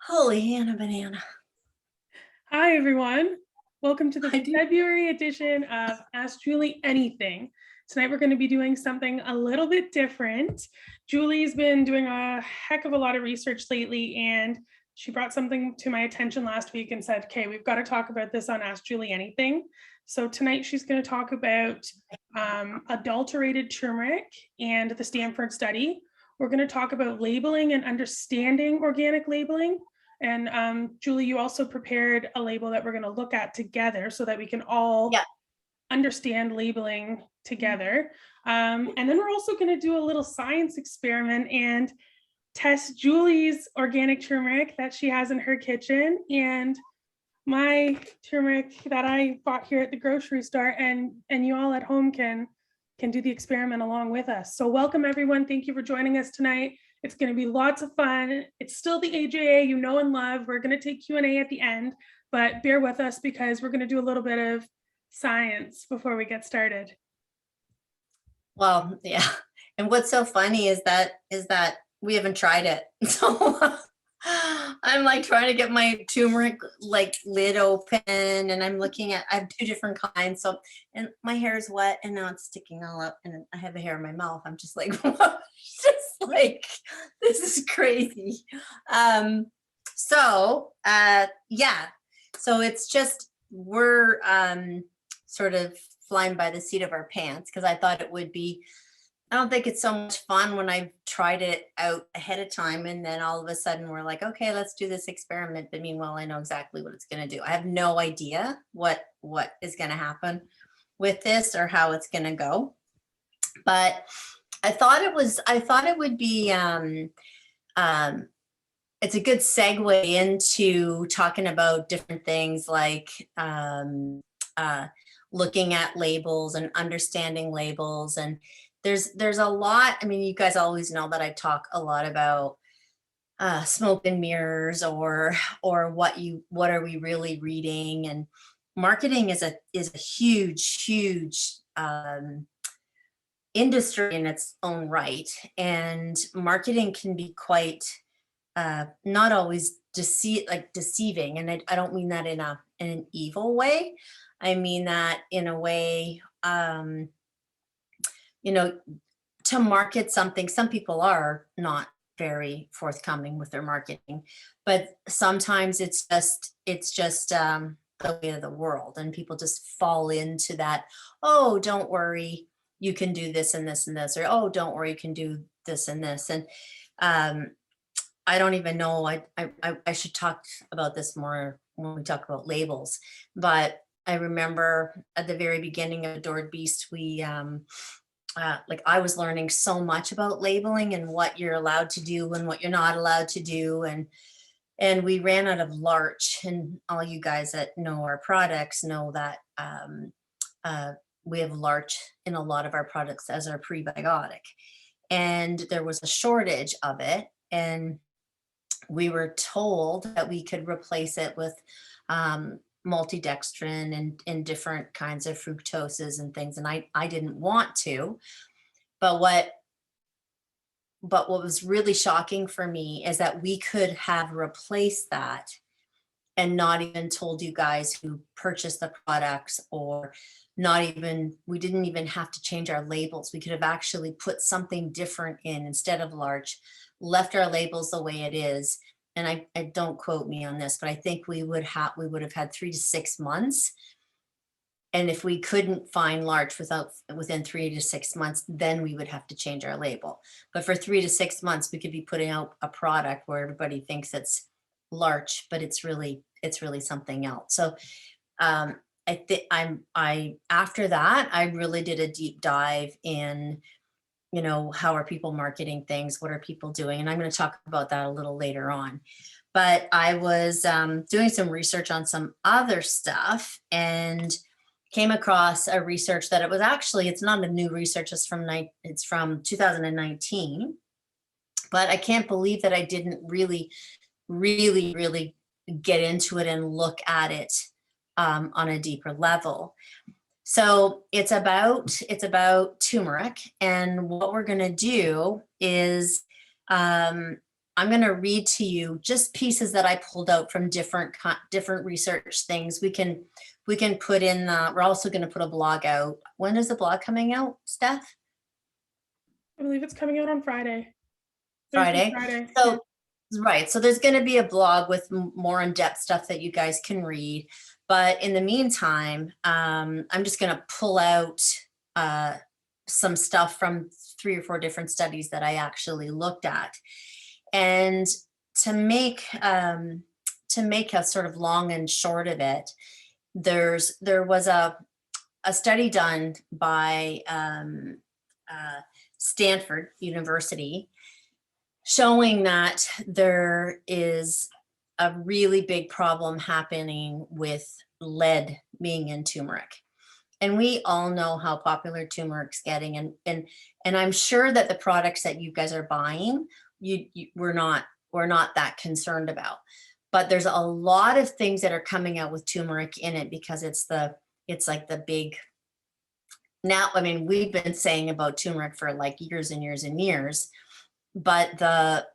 Holy Hannah Banana. Hi, everyone. Welcome to the I do. February edition of Ask Julie Anything. Tonight, we're going to be doing something a little bit different. Julie's been doing a heck of a lot of research lately, and she brought something to my attention last week and said, okay, we've got to talk about this on Ask Julie Anything. So tonight, she's going to talk about adulterated turmeric and the Stanford study. We're going to talk about labeling and understanding organic labeling. And Julie, you also prepared a label that we're going to look at together so that we can all understand labeling together. And then we're also going to do a little science experiment and test Julie's organic turmeric that she has in her kitchen and my turmeric that I bought here at the grocery store, and you all at home can do the experiment along with us. So welcome, everyone. Thank you for joining us tonight. It's going to be lots of fun. It's still the AJA you know and love. We're going to take Q&A at the end, but bear with us because we're going to do a little bit of science before we get started. Well, yeah. And what's so funny is that we haven't tried it. So I'm like trying to get my turmeric like lid open, and I'm looking at, I have two different kinds. So, and my hair is wet and now it's sticking all up and I have a hair in my mouth. I'm just like, just like, this is crazy. Yeah. So it's just, we're sort of flying by the seat of our pants because I thought it would be, I don't think it's so much fun when I've tried it out ahead of time and then all of a sudden we're like, okay, let's do this experiment. But meanwhile, I know exactly what it's going to do. I have no idea what is going to happen with this or how it's going to go. But I thought it would be, it's a good segue into talking about different things like looking at labels and understanding labels. And there's a lot. I mean, you guys always know that I talk a lot about smoke and mirrors or what are we really reading. And marketing is a huge industry in its own right. And marketing can be quite not always deceiving. And I don't mean that in an evil way. I mean that in a way, to market something, some people are not very forthcoming with their marketing, but sometimes it's just the way of the world, and people just fall into that. Oh, don't worry, you can do this and this and this, or oh, don't worry, you can do this and this. And I don't even know. I should talk about this more when we talk about labels. But I remember at the very beginning of Adored Beast, we I was learning so much about labeling and what you're allowed to do and what you're not allowed to do. And we ran out of larch. And all you guys that know our products know that we have larch in a lot of our products as our prebiotic. And there was a shortage of it. And we were told that we could replace it with multidextrin and different kinds of fructoses and things. And I didn't want to, but what was really shocking for me is that we could have replaced that and not even told you guys who purchased the products, or we didn't even have to change our labels. We could have actually put something different in instead of larch, left our labels the way it is. And I don't quote me on this, but I think we would have had 3 to 6 months. And if we couldn't find larch within 3 to 6 months, then we would have to change our label. But for 3 to 6 months, we could be putting out a product where everybody thinks it's larch, but it's really something else. So after that, I really did a deep dive in, how are people marketing things? What are people doing? And I'm going to talk about that a little later on. But I was doing some research on some other stuff and came across a research that it's not a new research. It's from 2019. But I can't believe that I didn't really get into it and look at it on a deeper level. So it's about turmeric, and what we're going to do is I'm going to read to you just pieces that I pulled out from different research things. We can put in, we're also going to put a blog out. When is the blog coming out, Steph? I believe it's coming out on Friday. Friday. Friday. So, right. So there's going to be a blog with more in-depth stuff that you guys can read. But in the meantime, I'm just going to pull out some stuff from 3 or 4 different studies that I actually looked at. And to make a sort of long and short of it, there was a study done by Stanford University showing that there is a really big problem happening with lead being in turmeric. And we all know how popular turmeric's getting, and I'm sure that the products that you guys are buying, we're not that concerned about. But there's a lot of things that are coming out with turmeric in it because it's like the big. Now, I mean, we've been saying about turmeric for like years and years and years, but the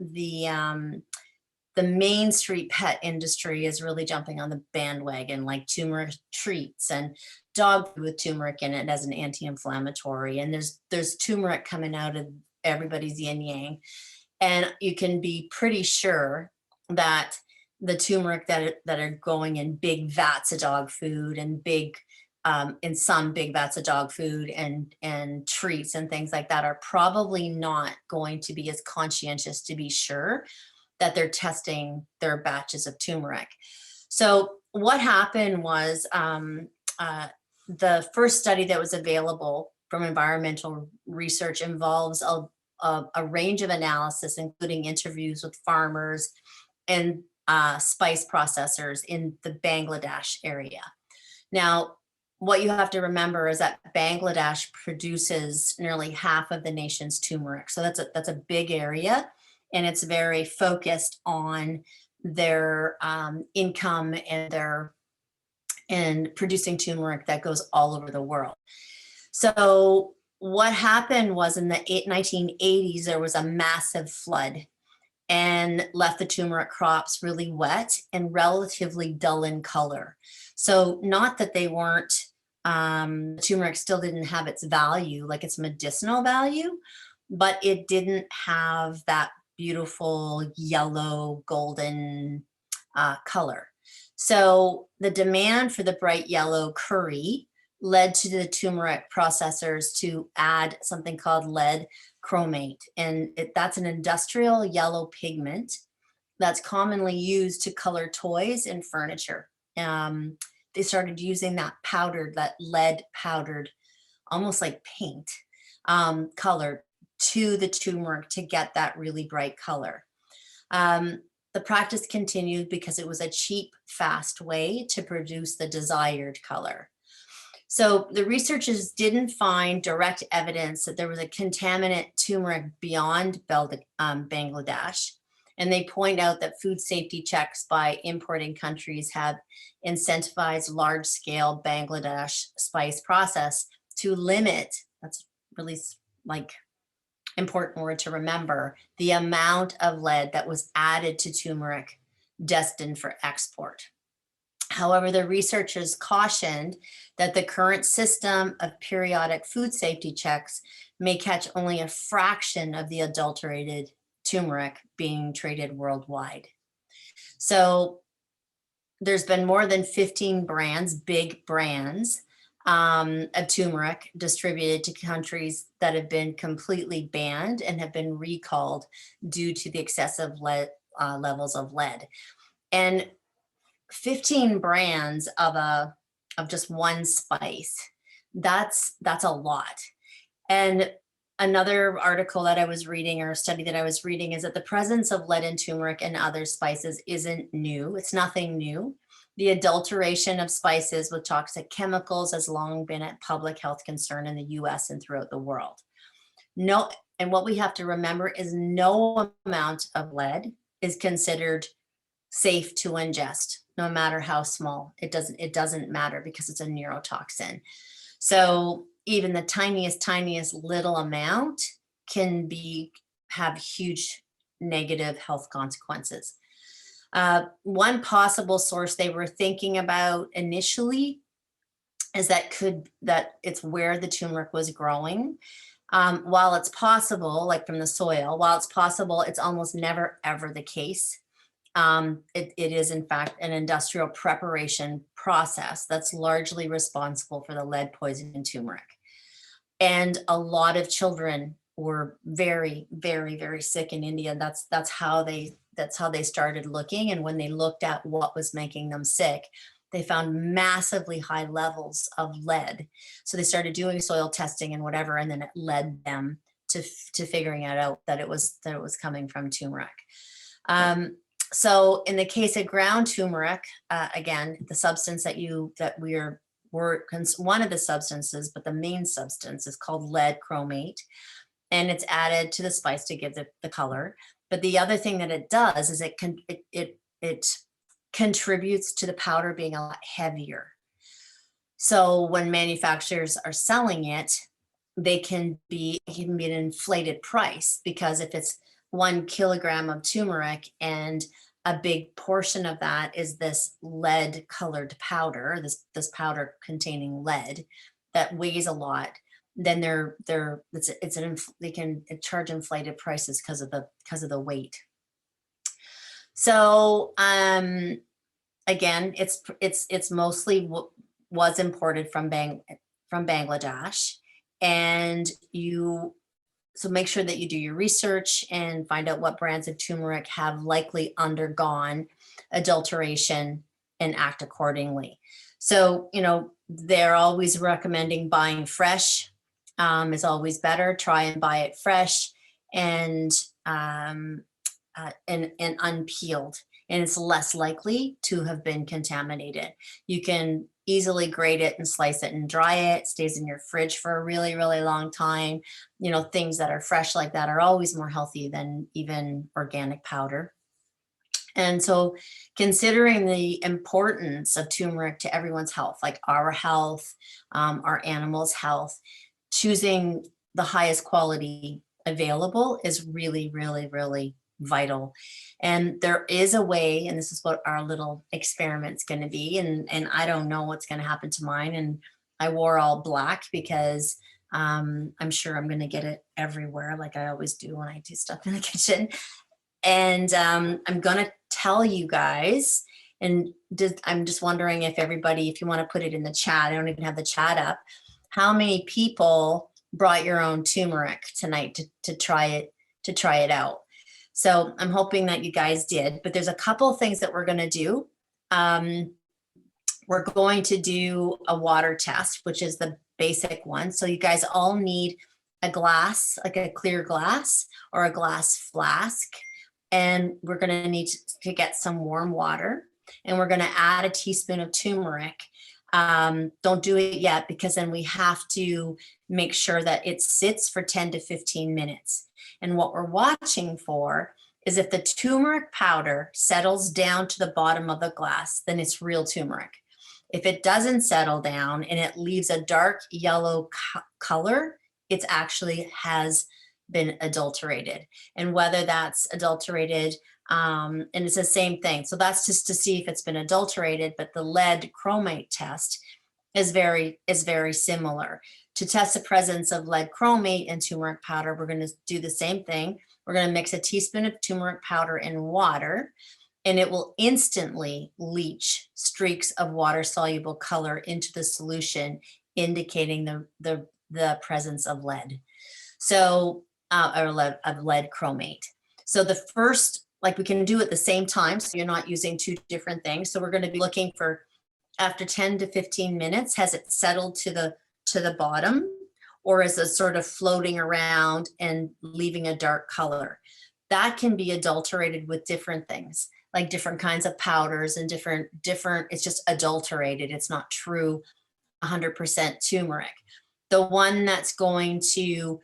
Main Street pet industry is really jumping on the bandwagon, like turmeric treats and dog food with turmeric in it as an anti-inflammatory. And there's turmeric coming out of everybody's yin yang. And you can be pretty sure that the turmeric that are going in big vats of dog food and in some big vats of dog food and treats and things like that are probably not going to be as conscientious to be sure that they're testing their batches of turmeric. So what happened was the first study that was available from environmental research involves a range of analysis, including interviews with farmers and spice processors in the Bangladesh area. Now, what you have to remember is that Bangladesh produces nearly half of the nation's turmeric. So that's a big area, and it's very focused on their income and producing turmeric that goes all over the world. So what happened was in the 1980s, there was a massive flood and left the turmeric crops really wet and relatively dull in color. So not that they weren't, turmeric still didn't have its value, like its medicinal value, but it didn't have that beautiful yellow golden color. So the demand for the bright yellow curry led to the turmeric processors to add something called lead chromate. And that's an industrial yellow pigment that's commonly used to color toys and furniture. They started using that lead powdered, almost like paint color to the turmeric to get that really bright color. The practice continued because it was a cheap, fast way to produce the desired color. So the researchers didn't find direct evidence that there was a contaminant turmeric beyond Bangladesh. And they point out that food safety checks by importing countries have incentivized large-scale Bangladesh spice process to limit, that's really like important word to remember, the amount of lead that was added to turmeric destined for export. However, the researchers cautioned that the current system of periodic food safety checks may catch only a fraction of the adulterated turmeric being traded worldwide. So there's been more than 15 brands, big brands, of turmeric distributed to countries that have been completely banned and have been recalled due to the excessive levels of lead. And 15 brands of just one spice, that's a lot. And another article that I was reading, or a study that I was reading, is that the presence of lead in turmeric and other spices isn't new. It's nothing new. The adulteration of spices with toxic chemicals has long been a public health concern in the US and throughout the world. And what we have to remember is no amount of lead is considered safe to ingest, no matter how small. It doesn't matter because it's a neurotoxin. So even the tiniest little amount can have huge negative health consequences. One possible source they were thinking about initially is that it's where the turmeric was growing. While it's possible, like from the soil, while it's possible, it's almost never ever the case. It is in fact an industrial preparation process that's largely responsible for the lead poison in turmeric. And a lot of children were very, very, very sick in India. That's how they started looking. And when they looked at what was making them sick, they found massively high levels of lead. So they started doing soil testing and whatever, and then it led them to figuring it out that it was coming from turmeric. So in the case of ground turmeric, again, the substance one of the substances, but the main substance is called lead chromate, and it's added to the spice to give the color. But the other thing that it does is it contributes to the powder being a lot heavier. So when manufacturers are selling it, it can be an inflated price, because if it's 1 kilogram of turmeric and a big portion of that is this lead colored powder, this powder containing lead that weighs a lot, then they can charge inflated prices because of the weight. So again, it's mostly was imported from Bangladesh, and so make sure that you do your research and find out what brands of turmeric have likely undergone adulteration and act accordingly. So, they're always recommending buying fresh is always better. Try and buy it fresh and unpeeled, and it's less likely to have been contaminated. You can easily grate it and slice it and dry it. It stays in your fridge for a really, really long time. Things that are fresh like that are always more healthy than even organic powder. And so considering the importance of turmeric to everyone's health, like our health, our animals' health, choosing the highest quality available is really, really, really vital. And there is a way, and this is what our little experiment's going to be, and I don't know what's going to happen to mine, and I wore all black because I'm sure I'm going to get it everywhere, like I always do when I do stuff in the kitchen. And I'm going to tell you guys, and I'm just wondering if you want to put it in the chat, I don't even have the chat up, how many people brought your own turmeric tonight to try it out. So I'm hoping that you guys did, but there's a couple of things that we're going to do. We're going to do a water test, which is the basic one. So you guys all need a glass, like a clear glass or a glass flask. And we're going to need to get some warm water, and we're going to add a teaspoon of turmeric. Don't do it yet, because then we have to make sure that it sits for 10 to 15 minutes. And what we're watching for is if the turmeric powder settles down to the bottom of the glass, then it's real turmeric. If it doesn't settle down and it leaves a dark yellow color, it actually has been adulterated. And whether that's adulterated, and it's the same thing. So that's just to see if it's been adulterated, but the lead chromate test is very similar. To test the presence of lead chromate in turmeric powder, we're going to do the same thing. We're going to mix a teaspoon of turmeric powder in water, and it will instantly leach streaks of water-soluble color into the solution, indicating the presence of lead. So, of lead chromate. So the first, we can do it at the same time, so you're not using two different things. So we're going to be looking for, after 10 to 15 minutes, has it settled to the bottom, or is it sort of floating around and leaving a dark color? That can be adulterated with different things, like different kinds of powders and different, it's just adulterated. It's not true 100% turmeric. The one that's going to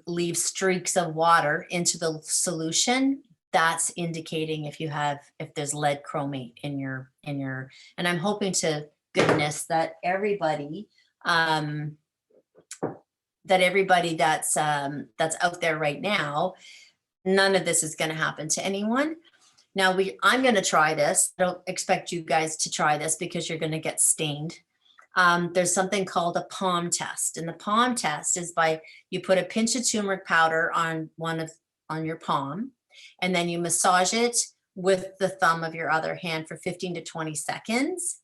leave streaks of water into the solution, that's indicating if there's lead chromate in your, and I'm hoping to goodness that everybody that's out there right now none of this is going to happen to anyone. Now I'm going to try this. I don't expect you guys to try this because you're going to get stained. There's something called a palm test, and the palm test is you put a pinch of turmeric powder on your palm, and then you massage it with the thumb of your other hand for 15 to 20 seconds.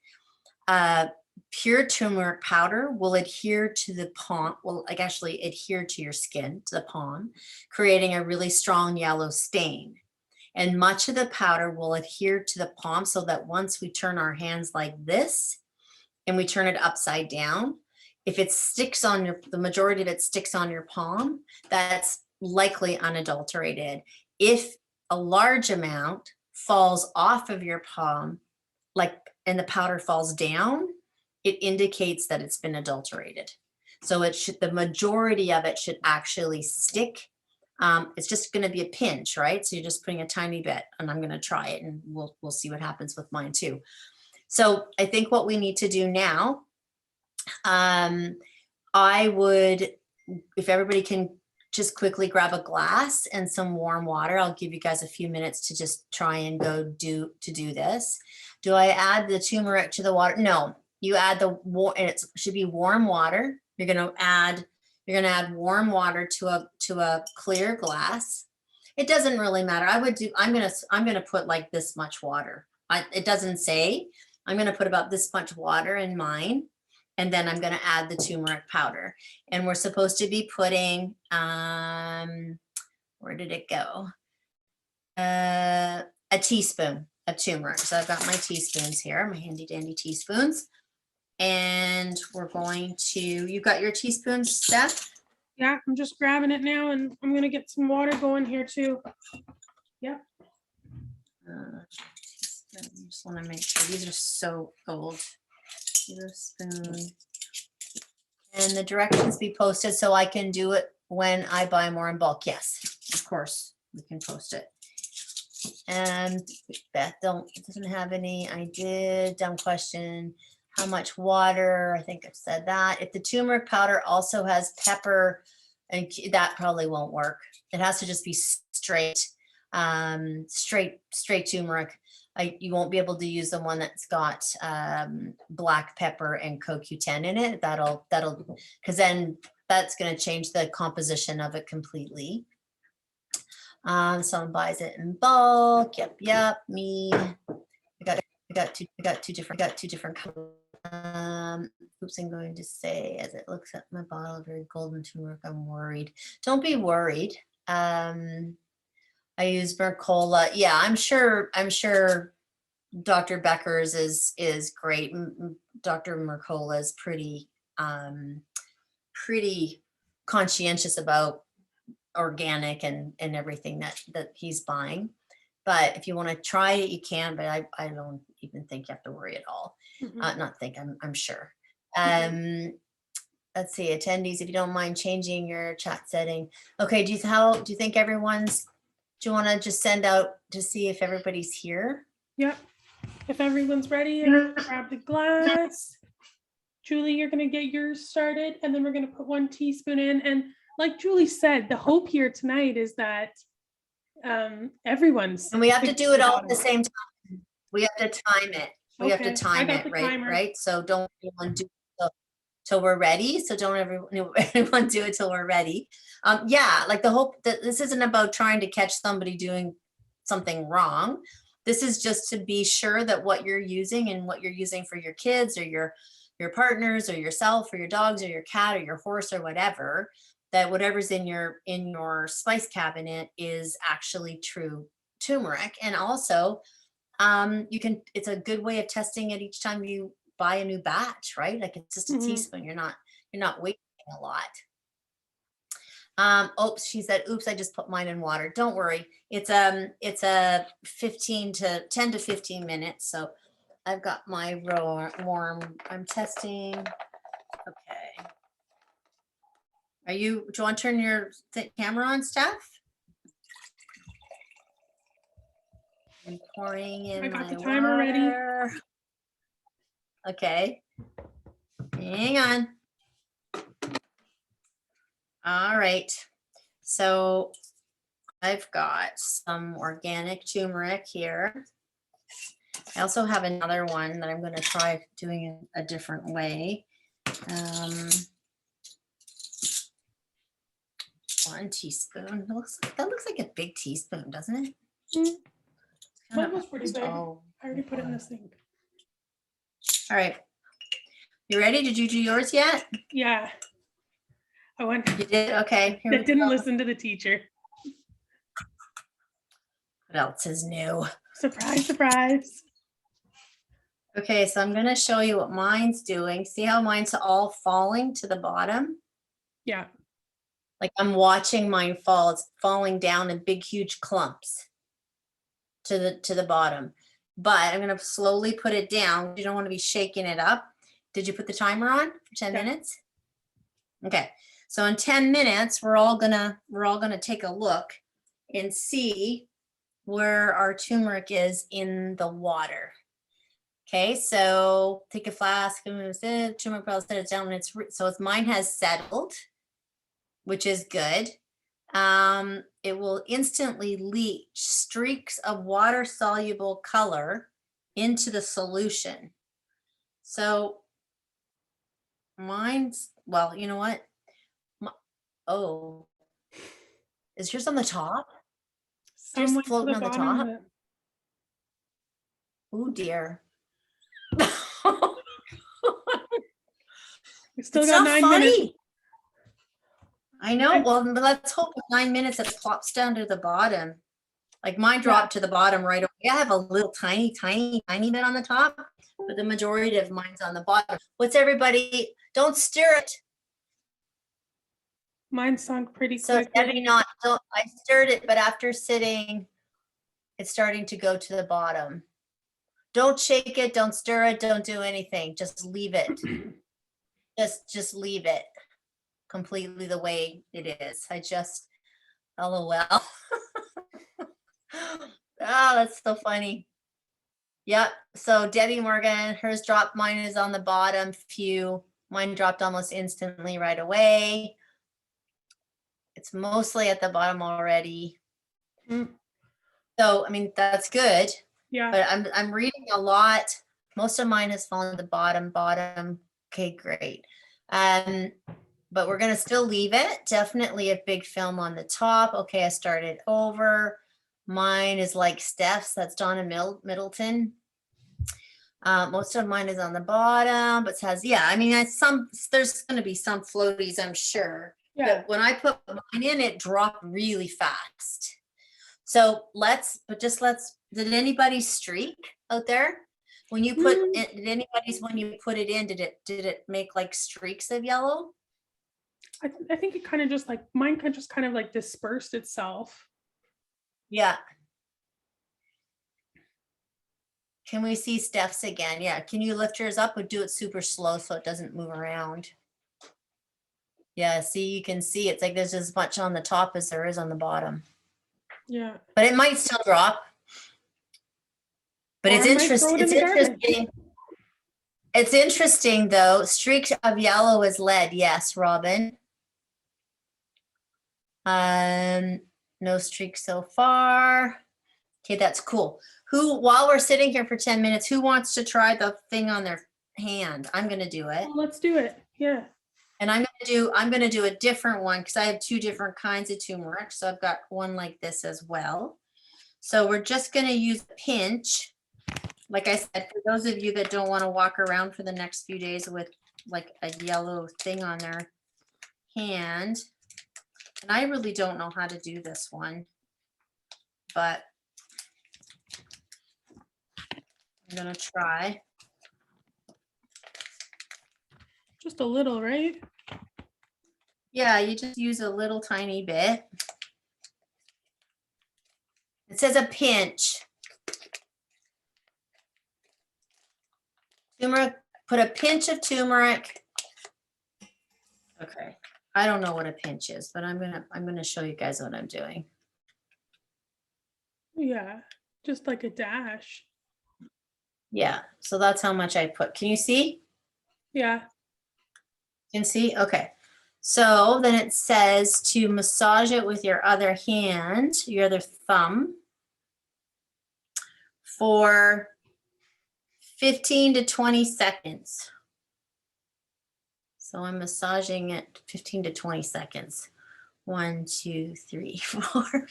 Pure turmeric powder will adhere to the palm, actually adhere to your skin, to the palm, creating a really strong yellow stain. And much of the powder will adhere to the palm so that once we turn our hands like this and we turn it upside down, if it sticks on the majority of it sticks on your palm, that's likely unadulterated. If a large amount falls off of your palm, and the powder falls down, it indicates that it's been adulterated. So the majority of it should actually stick. It's just going to be a pinch, right? So you're just putting a tiny bit, and I'm going to try it, and we'll see what happens with mine too. So I think what we need to do now, I would, if everybody can just quickly grab a glass and some warm water. I'll give you guys a few minutes to just try and do this. Do I add the turmeric to the water? No, you add and it should be warm water. You're going to add warm water to a clear glass. It doesn't really matter. I'm going to put like this much water. It doesn't say. I'm going to put about this much water in mine, and then I'm going to add the turmeric powder. And we're supposed to be putting, where did it go? A teaspoon of turmeric. So I've got my teaspoons here, my handy dandy teaspoons. And we're going to, you got your teaspoons, Steph? Yeah, I'm just grabbing it now, and I'm going to get some water going here too. Yep. I just want to make sure these are so old. Spoon. And the directions be posted so I can do it when I buy more in bulk. Yes, of course, we can post it. And Beth doesn't have any. I did. Dumb question. How much water? I think I've said that. If the turmeric powder also has pepper, and that probably won't work. It has to just be straight turmeric. You won't be able to use the one that's got black pepper and CoQ10 in it. That'll because then that's going to change the composition of it completely. Someone buys it in bulk. Yep. Me. I got two different colors. Oops, I'm going to say, as it looks at my bottle, very golden turmeric, I'm worried. Don't be worried. I use Mercola. Yeah, I'm sure Dr. Becker's is great. Dr. Mercola is pretty conscientious about organic and everything that he's buying. But if you want to try it, you can, but I don't even think you have to worry at all. Mm-hmm. Not think, I'm sure. Let's see, attendees, if you don't mind changing your chat setting. Okay, do you think everyone's, do you want to just send out to see if everybody's here? Yep. If everyone's ready, grab the glass. Julie, you're going to get yours started, and then we're going to put 1 teaspoon in. And like Julie said, the hope here tonight is that everyone's. And we have to do it all at the same time. We have to time it. We have to time it, right? So don't everyone do it till we're ready. So don't everyone do it till we're ready. Yeah, like the hope that this isn't about trying to catch somebody doing something wrong. This is just to be sure that what you're using and what you're using for your kids or your partners or yourself or your dogs or your cat or your horse or whatever, that whatever's in your spice cabinet is actually true turmeric. And also it's a good way of testing it each time you buy a new batch, right? Like it's just a teaspoon. You're not wasting a lot. Oops, she said, oops, I just put mine in water. Don't worry. It's a 10 to 15 minutes. So I've got my warm, I'm testing. Okay. Do you want to turn your camera on, Steph? I'm pouring in I got my the timer water. Ready. Okay. Hang on. All right. So I've got some organic turmeric here. I also have another one that I'm going to try doing a different way. 1 teaspoon. That looks like a big teaspoon, doesn't it? Mine was pretty big. Oh, I already put it in the sink. all right. You ready? Did you do yours yet? Yeah. I went. You did? Okay. Here we That didn't go. listen to the teacher. What else is new? Surprise, surprise. Okay, so I'm going to show you what mine's doing. See how mine's all falling to the bottom? Yeah. Like I'm watching mine fall. It's falling down in big, huge clumps to the bottom. But I'm going to slowly put it down. You don't want to be shaking it up. Did you put the timer on for 10 Yeah. minutes? Okay. So in 10 minutes, we're all gonna take a look and see where our turmeric is in the water. Okay, so take a flask and move it. Turmeric powder, set it down when it's mine has settled, which is good. It will instantly leach streaks of water-soluble color into the solution. So mine's, well, you know what? Oh, is yours on the top? Yours Some went to floating the on the bottom. top? Oh dear. We still It's got not 9 minutes. funny. I know. Well, let's hope with 9 minutes it plops down to the bottom. Like mine dropped to the bottom right away. I have a little tiny bit on the top, but the majority of mine's on the bottom. What's everybody? Don't stir it. Mine sunk pretty So quick. I stirred it, but after sitting, it's starting to go to the bottom. Don't shake it, don't stir it, don't do anything. Just leave it. just leave it completely the way it is. LOL. Oh, that's so funny. Yep. So Debbie Morgan, hers dropped, mine is on the bottom. Mine dropped almost instantly right away. It's mostly at the bottom already. So, I mean, that's good. Yeah. But I'm reading a lot. Most of mine has fallen to the bottom. Okay, great. But we're going to still leave it. Definitely a big film on the top. Okay, I started over. Mine is like Steph's. That's Donna Middleton. Most of mine is on the bottom, but says, yeah, I mean, there's going to be some floaties, I'm sure. Yeah. But when I put mine in, it dropped really fast. So did anybody streak out there? When you put when you put it in, did it make like streaks of yellow? I think it kind of just like mine just kind of like dispersed itself. Yeah. Can we see Steph's again? Yeah. Can you lift yours up or do it super slow so it doesn't move around? Yeah. See, you can see it's like there's as much on the top as there is on the bottom. Yeah. But it might still drop. But it's interesting. It's interesting though. Streaks of yellow is lead. Yes, Robin. No streaks so far. Okay, that's cool. While we're sitting here for 10 minutes, who wants to try the thing on their hand? I'm going to do it. Well, let's do it. Yeah. And I'm going to do a different one because I have 2 different kinds of turmeric. So I've got one like this as well. So we're just going to use a pinch. Like I said, for those of you that don't want to walk around for the next few days with like a yellow thing on their hand. And I really don't know how to do this one, but I'm going to try. Just a little, right? Yeah, you just use a little tiny bit. It says a pinch. Turmeric, put a pinch of turmeric. Okay. I don't know what a pinch is, but I'm gonna show you guys what I'm doing. Yeah, just like a dash. Yeah, so that's how much I put. Can you see? Yeah. You can see? Okay. So then it says to massage it with your other hand, your other thumb, for 15 to 20 seconds. So I'm massaging it 15 to 20 seconds. 1, 2, 3, 4, 5,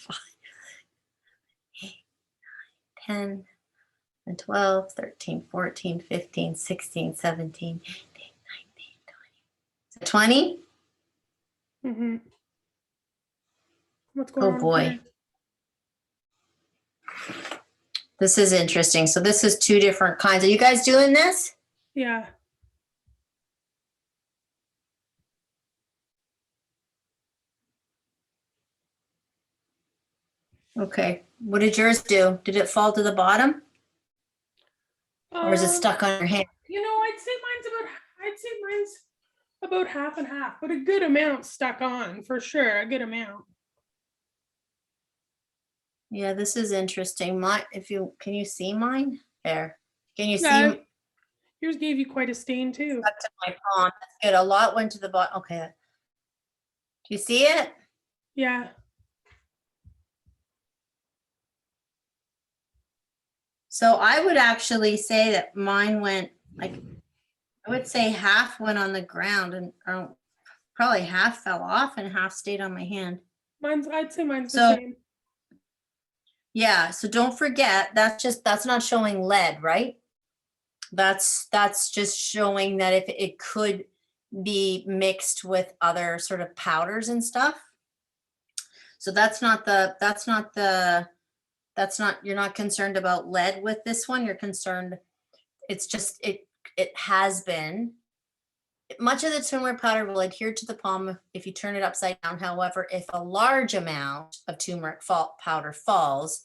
8, 9, 10, and 12, 13, 14, 15, 16, 17, 18, 19, 20. 20? What's going on? Oh boy. Here? This is interesting. So this is 2 different kinds. Are you guys doing this? Yeah. Okay. What did yours do? Did it fall to the bottom? Or is it stuck on your hand? You know, I'd say mine's about half and half, but a good amount stuck on for sure. A good amount. Yeah, this is interesting. Can you see mine? There. Can you Yeah, see? yours gave you quite a stain too. Stuck to my palm. That's good. A lot went to the bottom. Okay. Do you see it? Yeah. So I would actually say that mine went I would say half went on the ground and probably half fell off and half stayed on my hand. I'd say mine's the So same. yeah, so don't forget that's not showing lead, right? That's just showing that if it could be mixed with other sort of powders and stuff. So you're not concerned about lead with this one. You're concerned, it's just, it has been. Much of the turmeric powder will adhere to the palm if you turn it upside down. However, if a large amount of turmeric powder falls,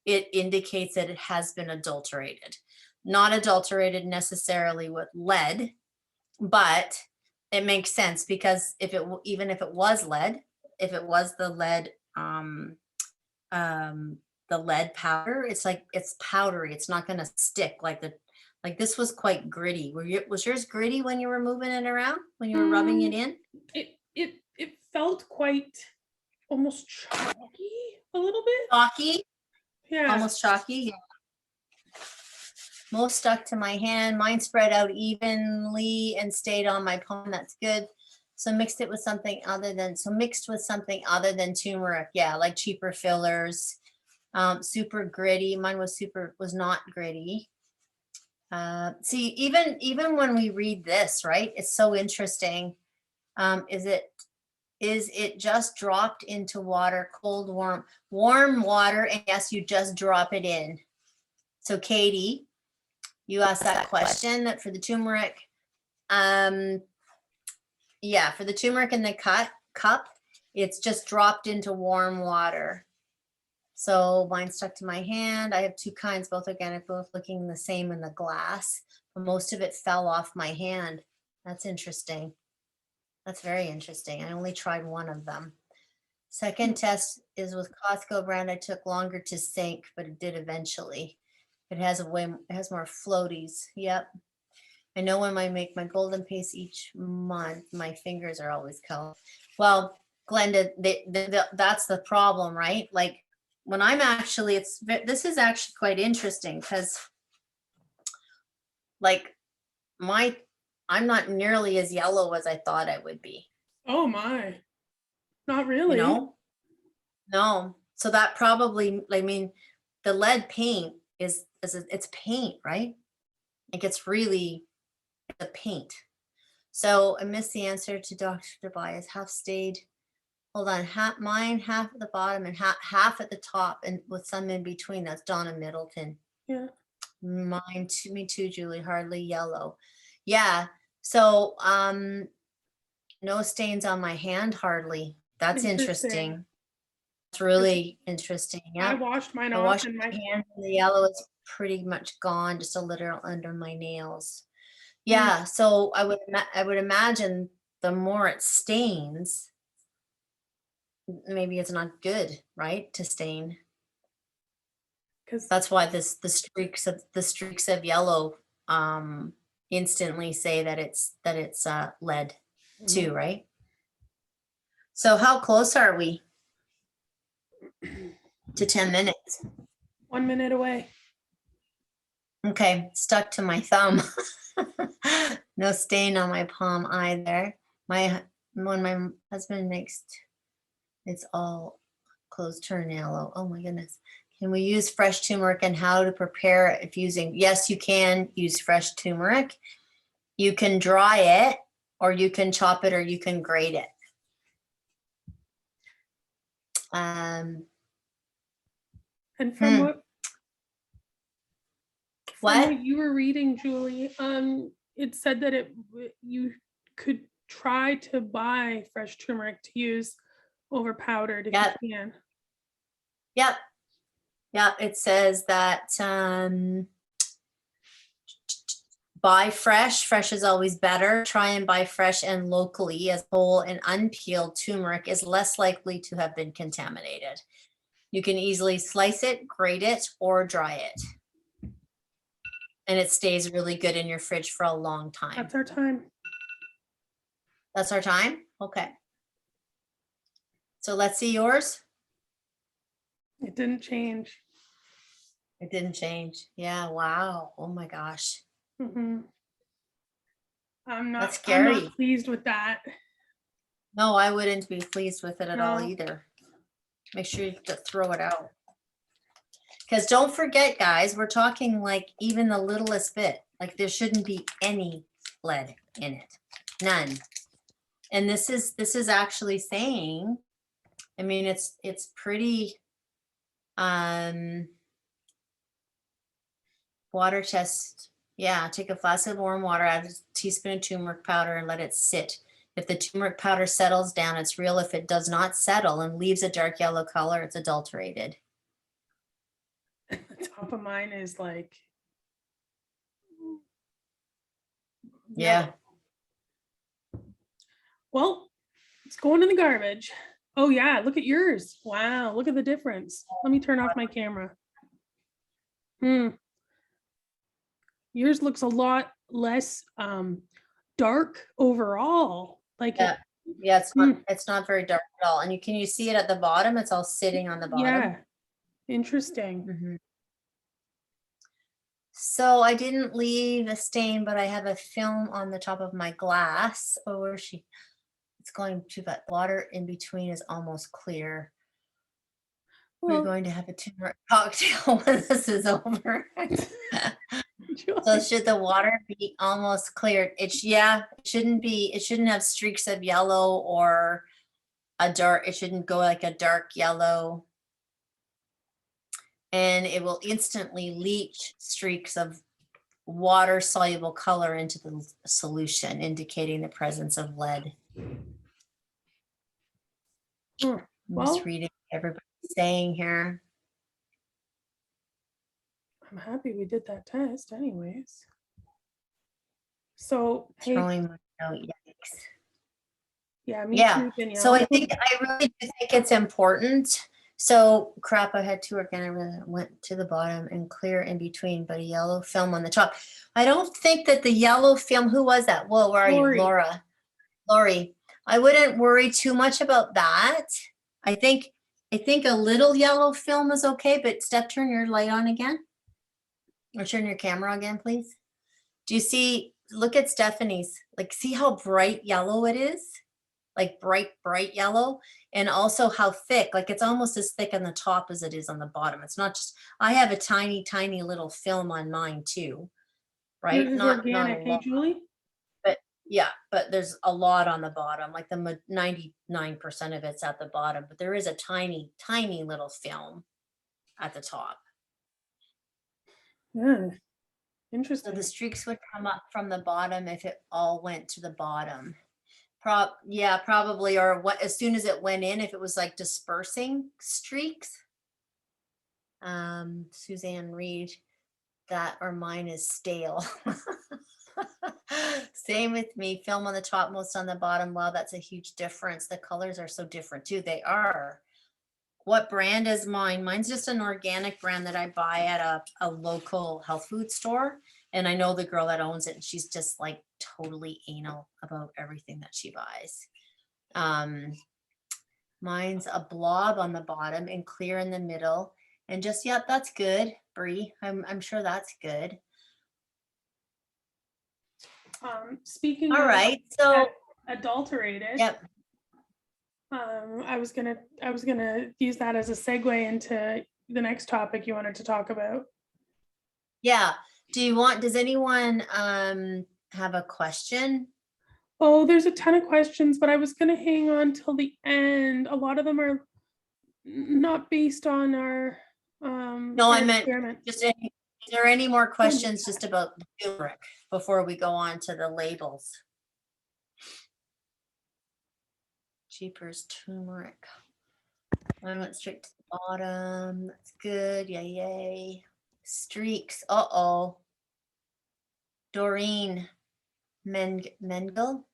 it indicates that it has been adulterated. Not adulterated necessarily with lead, but it makes sense because even if it was lead, if it was the lead powder, it's powdery. It's not going to stick like this was quite gritty. Was yours gritty when you were moving it around, when you were rubbing it in? It felt quite almost chalky a little bit. Chalky? Yeah. Almost chalky. Yeah. Most stuck to my hand. Mine spread out evenly and stayed on my palm. That's good. So mixed with something other than turmeric. Yeah, like cheaper fillers. Super gritty. Mine was not gritty. See, even when we read this, right? It's so interesting. Is it just dropped into water, cold, warm water, and yes, you just drop it in. So Katie, you asked that question that for the turmeric. Yeah, for the turmeric in the cup, it's just dropped into warm water. So mine stuck to my hand. I have 2 kinds, both organic, both looking the same in the glass, but most of it fell off my hand. That's interesting. That's very interesting. I only tried one of them. Second test is with Costco brand. I took longer to sink, but it did eventually. It has more floaties. Yep. I know when I make my golden paste each month, my fingers are always cold. Well, Glenda, that's the problem, right? Like when I'm actually, this is actually quite interesting because like I'm not nearly as yellow as I thought I would be. Oh my. Not really. No. So that probably, I mean, the lead paint it's paint, right? Like it's really the paint. So I missed the answer to Dr. Tobias. Half stayed. Hold on, mine half at the bottom and half at the top, and with some in between. That's Donna Middleton. Yeah. Mine too, me too, Julie. Hardly yellow. Yeah. So no stains on my hand, hardly. That's interesting. It's really interesting. Yeah. I washed mine I off washed and my hand, and the yellow is pretty much gone, just a little under my nails. Yeah. So I would imagine the more it stains, maybe it's not good, right? To stain. because That's why the streaks of yellow instantly say that it's lead too, right? So how close are we to 10 minutes? 1 minute away. Okay, stuck to my thumb. No stain on my palm either. When my husband makes, it's all clothes turn yellow. Oh my goodness. Can we use fresh turmeric, and how to prepare it if using? Yes, you can use fresh turmeric. You can dry it, or you can chop it, or you can grate it. And from what you were reading, Julie, it said that you could try to buy fresh turmeric to use over powdered if you can. Yep. Yeah, it says that buy fresh. Fresh is always better. Try and buy fresh and locally, as whole and unpeeled turmeric is less likely to have been contaminated. You can easily slice it, grate it, or dry it. And it stays really good in your fridge for a long time. That's our time. That's our time? Okay. So let's see yours. It didn't change. It didn't change. Yeah, wow. Oh my gosh. Mm-hmm. I'm That's scary. I'm not pleased with that. No, I wouldn't be pleased with it at all No. either. Make sure you just throw it out. Because don't forget, guys, we're talking like even the littlest bit. Like there shouldn't be any lead in it. None. And this is actually saying, I mean, it's pretty water test. Yeah, take a flask of warm water, add a teaspoon of turmeric powder, and let it sit. If the turmeric powder settles down, it's real. If it does not settle and leaves a dark yellow color, it's adulterated. The top of mine is like, Yeah. Well, it's going in the garbage. Oh yeah, look at yours. Wow, look at the difference. Let me turn off my camera. Yours looks a lot less dark overall. Like yeah, it's not very dark at all. And you see it at the bottom? It's all sitting on the bottom. Yeah, interesting. Mm-hmm. So I didn't leave a stain, but I have a film on the top of my glass. Oh, where is she? It's going to, but water in between is almost clear. We're going to have a turmeric cocktail when this is over. So should the water be almost clear? It shouldn't have streaks of yellow or it shouldn't go like a dark yellow. And it will instantly leach streaks of water soluble color into the solution, indicating the presence of lead. I'm just reading what everybody's saying here. I'm happy we did that test anyways. So throwing my note, yikes. Yeah, me too, Danielle. So I really do think it's important. So crap, I had to work and I really went to the bottom and clear in between, but a yellow film on the top. I don't think that the yellow film, who was that? Well, where are you? Lori. I wouldn't worry too much about that. I think a little yellow film is okay, but Steph, turn your light on again. Or turn your camera again, please. Do you see, look at Stephanie's, like, see how bright yellow it is? Like bright yellow, and also how thick, like it's almost as thick on the top as it is on the bottom. It's not just, I have a tiny little film on mine too, right? Not organic, hey, Julie? But yeah, but there's a lot on the bottom, like the 99% of it's at the bottom, but there is a tiny little film at the top. Yeah, interesting. So the streaks would come up from the bottom if it all went to the bottom. Probably, or what, as soon as it went in, if it was like dispersing streaks. Suzanne Reed, that or mine is stale. Same with me, film on the top, most on the bottom. Wow, that's a huge difference. The colors are so different too. They are. What brand is mine? Mine's just an organic brand that I buy at a local health food store. And I know the girl that owns it, and she's just like totally anal about everything that she buys. Mine's a blob on the bottom and clear in the middle. And just, yep, that's good, Bree. I'm sure that's good. Speaking All of right. So, adulterated, yep. I was gonna use that as a segue into the next topic you wanted to talk about. Yeah. Does anyone have a question? Oh, there's a ton of questions, but I was gonna hang on till the end. A lot of them are not based on our No, our I meant experiment. is there any more questions just about turmeric before we go on to the labels? Jeepers, turmeric. I went straight to the bottom. That's good. Yay. Streaks. Uh-oh. Doreen Mengel.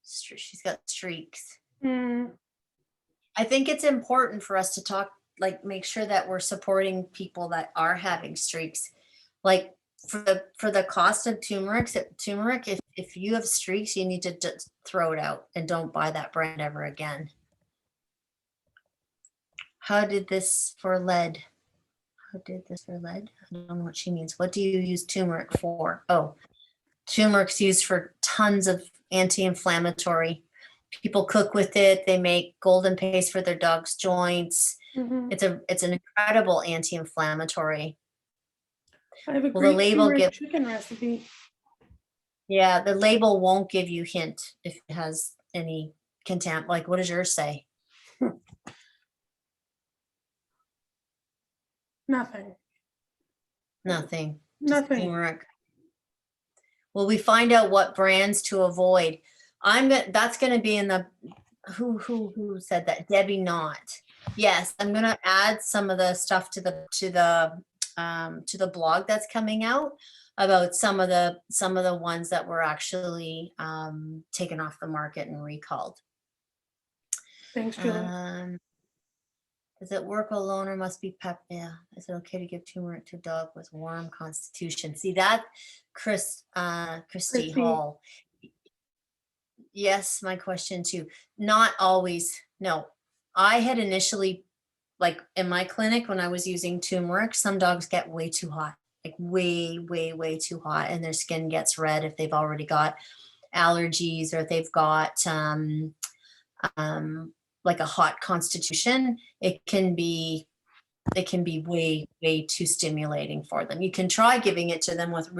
She's got streaks. I think it's important for us to talk, like, make sure that we're supporting people that are having streaks. Like, for the cost of turmeric, if you have streaks, you need to just throw it out and don't buy that brand ever again. How did this for lead? I don't know what she means. What do you use turmeric for? Oh, turmeric's used for tons of anti-inflammatory. People cook with it. They make golden paste for their dog's joints. It's an incredible anti-inflammatory. I have a Well, the great label turmeric chicken recipe. Yeah, the label won't give you hint if it has any content. Like, what does yours say? Nothing. Nothing. Nothing. Turmeric. Will we find out what brands to avoid? That's gonna be in the who said that? Debbie Knott. Yes, I'm gonna add some of the stuff to the blog that's coming out about some of the ones that were actually taken off the market and recalled. Thanks, Julie. Does it work alone or must be pep? Yeah. Is it okay to give turmeric to a dog with warm constitution? See that, Christy Hall. Yes, my question too. Not always. No, I had initially, like in my clinic when I was using turmeric, some dogs get way too hot, like way too hot, and their skin gets red if they've already got allergies or if they've got like a hot constitution. It can be way too stimulating for them. You can try giving it to them with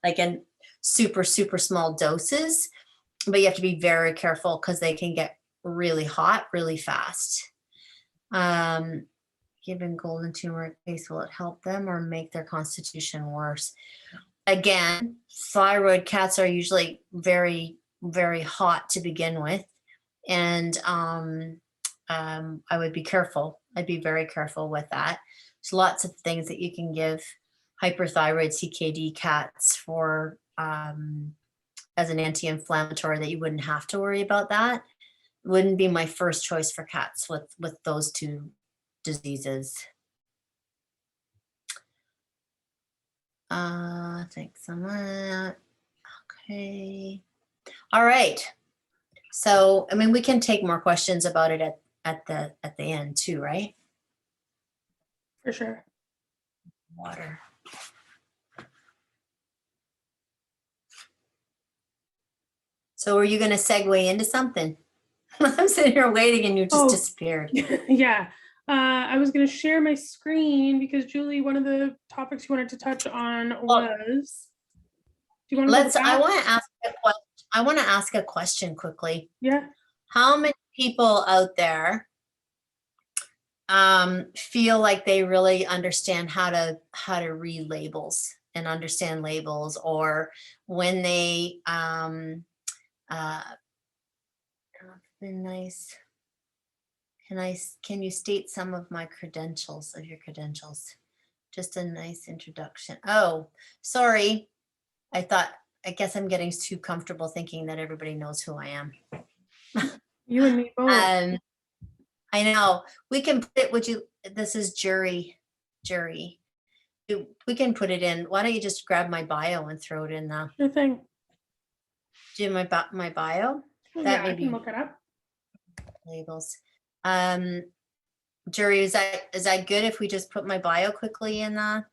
like in super small doses, but you have to be very careful because they can get really hot really fast. Given golden turmeric paste, will it help them or make their constitution worse? Again, thyroid cats are usually very hot to begin with, and I would be careful. I'd be very careful with that. There's lots of things that you can give hyperthyroid CKD cats for as an anti-inflammatory that you wouldn't have to worry about that. Wouldn't be my first choice for cats with those two diseases. Thanks so much. Okay. All right. So, I mean, we can take more questions about it at the end too, right? For sure. Water. So are you going to segue into something? I'm sitting here waiting and you just disappeared. Yeah. I was going to share my screen because Julie, one of the topics you wanted to touch on was. Do you want to? I want to ask a question quickly. Yeah. How many people out there feel like they really understand how to read labels and understand labels, or when they been nice. Can you state some of my credentials, of your credentials? Just a nice introduction. Oh, sorry. I guess I'm getting too comfortable thinking that everybody knows who I am. You and me both. I know. We can put it, this is jury. We can put it in. Why don't you just grab my bio and throw it in now? Sure thing. Do my bio? Yeah, I can look it up. Labels. Jury, is that good if we just put my bio quickly in the,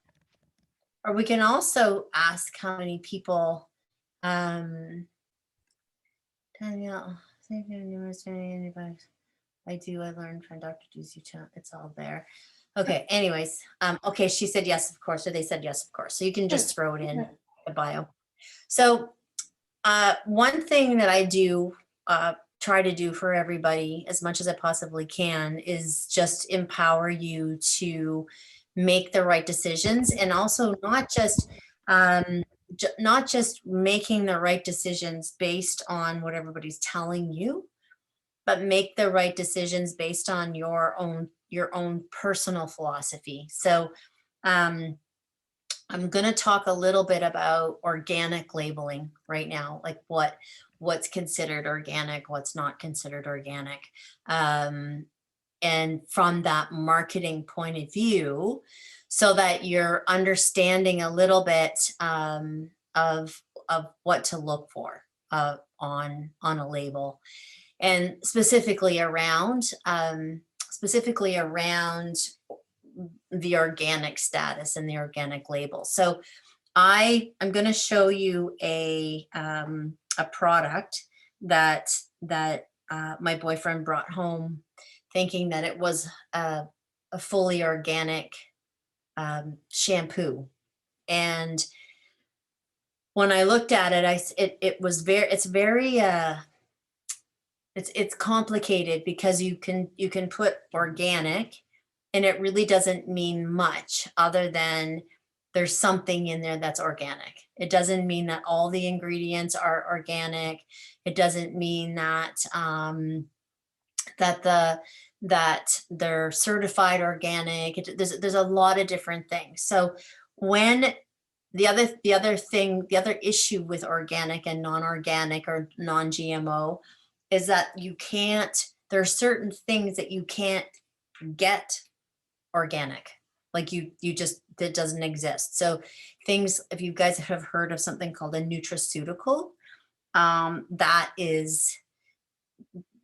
or we can also ask how many people, Danielle, thank you, numerous anybody. I learned from Dr. Ducey, it's all there. Okay, anyways, okay, she said yes, of course, or they said yes, of course. So you can just throw it in the bio. So one thing that I do try to do for everybody as much as I possibly can is just empower you to make the right decisions, and also not just making the right decisions based on what everybody's telling you, but make the right decisions based on your own personal philosophy. So I'm going to talk a little bit about organic labeling right now, like what's considered organic, what's not considered organic. And from that marketing point of view, so that you're understanding a little bit of what to look for on a label, and specifically around the organic status and the organic label. So I'm going to show you a product that my boyfriend brought home, thinking that it was a fully organic shampoo. And when I looked at it, it's complicated, because you can put organic, and it really doesn't mean much other than there's something in there that's organic. It doesn't mean that all the ingredients are organic. It doesn't mean that that they're certified organic. There's a lot of different things. So when the other issue with organic and non-organic or non-GMO is that there are certain things that you can't get organic. Like that doesn't exist. So things, if you guys have heard of something called a nutraceutical,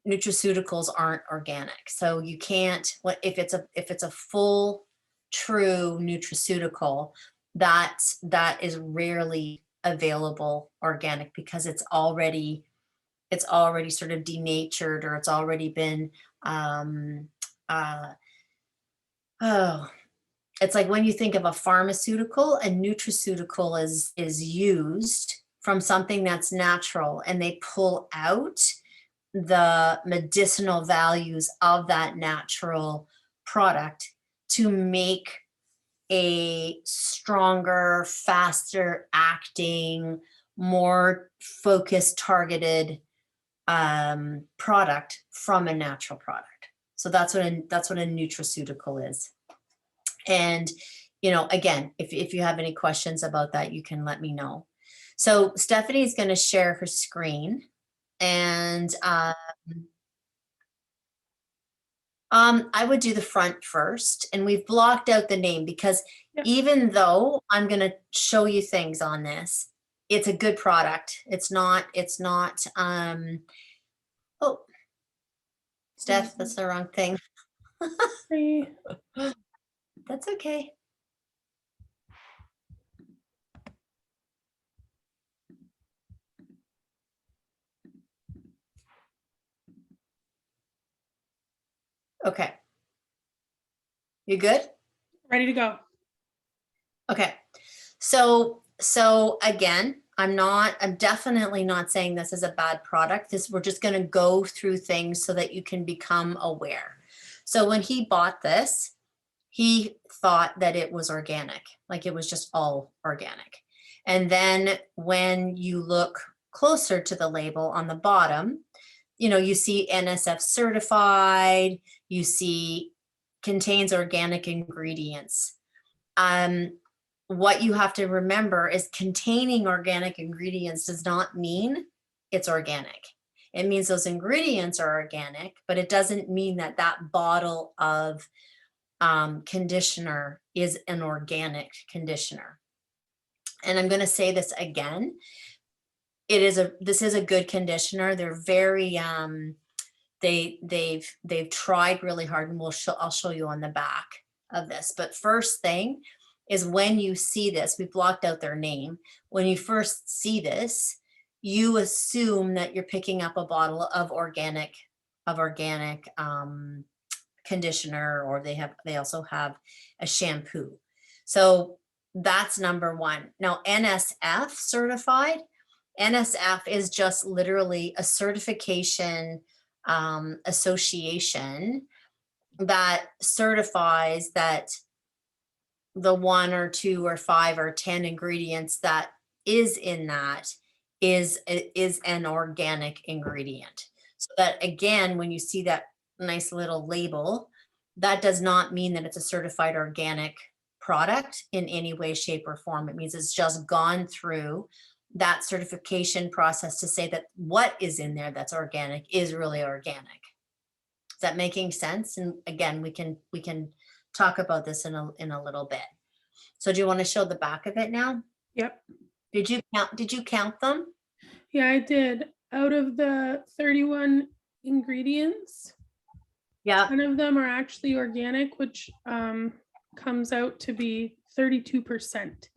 nutraceuticals aren't organic. So you can't, if it's a full true nutraceutical, that is rarely available organic, because it's already sort of denatured, or it's already been it's like when you think of a pharmaceutical, a nutraceutical is used from something that's natural, and they pull out the medicinal values of that natural product to make a stronger, faster acting, more focused, targeted product from a natural product. So that's what a nutraceutical is. And, again, if you have any questions about that, you can let me know. So Stephanie's going to share her screen, and I would do the front first, and we've blocked out the name, because even though I'm going to show you things on this, it's a good product. It's not, oh, Steph, that's the wrong thing. That's okay. Okay. You good? Ready to go. Okay. So again, I'm definitely not saying this is a bad product. We're just going to go through things so that you can become aware. So when he bought this, he thought that it was organic, like it was just all organic. And then when you look closer to the label on the bottom, you see NSF certified, you see contains organic ingredients. What you have to remember is containing organic ingredients does not mean it's organic. It means those ingredients are organic, but it doesn't mean that that bottle of conditioner is an organic conditioner. And I'm going to say this again. This is a good conditioner. They're very they've tried really hard, and I'll show you on the back of this. But first thing is, when you see this, we blocked out their name. When you first see this, you assume that you're picking up a bottle of organic conditioner, or they also have a shampoo. So that's number one. Now, NSF certified. NSF is just literally a certification association that certifies that the 1 or 2 or 5 or 10 ingredients that is in that is an organic ingredient. So that, again, when you see that nice little label, that does not mean that it's a certified organic product in any way, shape, or form. It means it's just gone through that certification process to say that what is in there that's organic is really organic. Is that making sense? And again, we can talk about this in a little bit. So do you want to show the back of it now? Yep. Did you count them? Yeah, I did. Out of the 31 ingredients, Yeah. 10 of them are actually organic, which comes out to be 32%.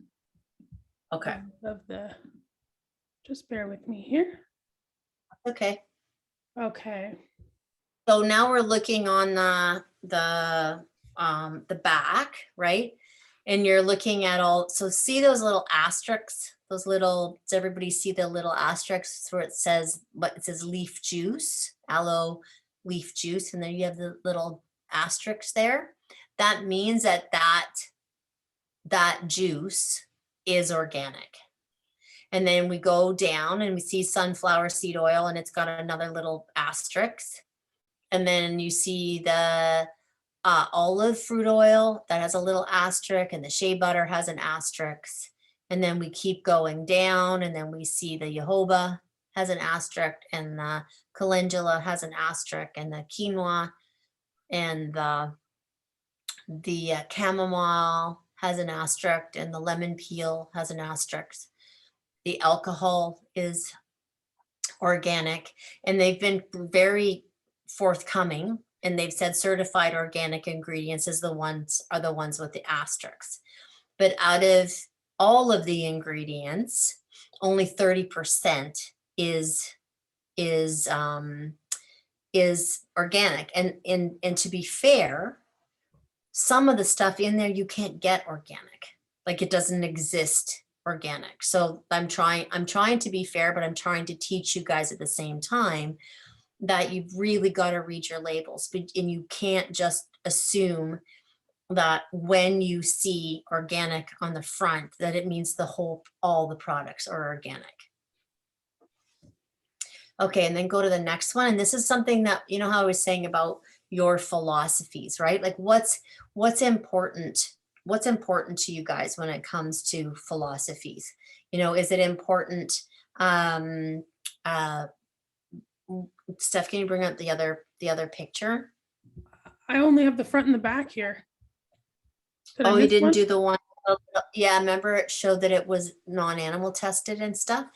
Okay. Of the, just bear with me here. Okay. Okay. So now we're looking on the back, right? And you're looking at all, so see those little asterisks, does everybody see the little asterisks where it says leaf juice, aloe leaf juice, and then you have the little asterisks there? That means that juice is organic. And then we go down and we see sunflower seed oil, and it's got another little asterisk. And then you see the olive fruit oil that has a little asterisk, and the shea butter has an asterisk. And then we keep going down, and then we see the jojoba has an asterisk, and the calendula has an asterisk, and the quinoa and the chamomile has an asterisk, and the lemon peel has an asterisk. The alcohol is organic, and they've been very forthcoming, and they've said certified organic ingredients are the ones with the asterisks. But out of all of the ingredients, only 30% is organic. And to be fair, some of the stuff in there you can't get organic, like it doesn't exist organic. So I'm trying to be fair, but I'm trying to teach you guys at the same time that you've really got to read your labels, and you can't just assume that when you see organic on the front that it means all the products are organic. Okay, and then go to the next one. And this is something that, you know how I was saying about your philosophies, right? Like what's important to you guys when it comes to philosophies? You know, is it important? Steph, can you bring up the other picture? I only have the front and the back here. Oh, you didn't do the one? Yeah, remember it showed that it was non-animal tested and stuff?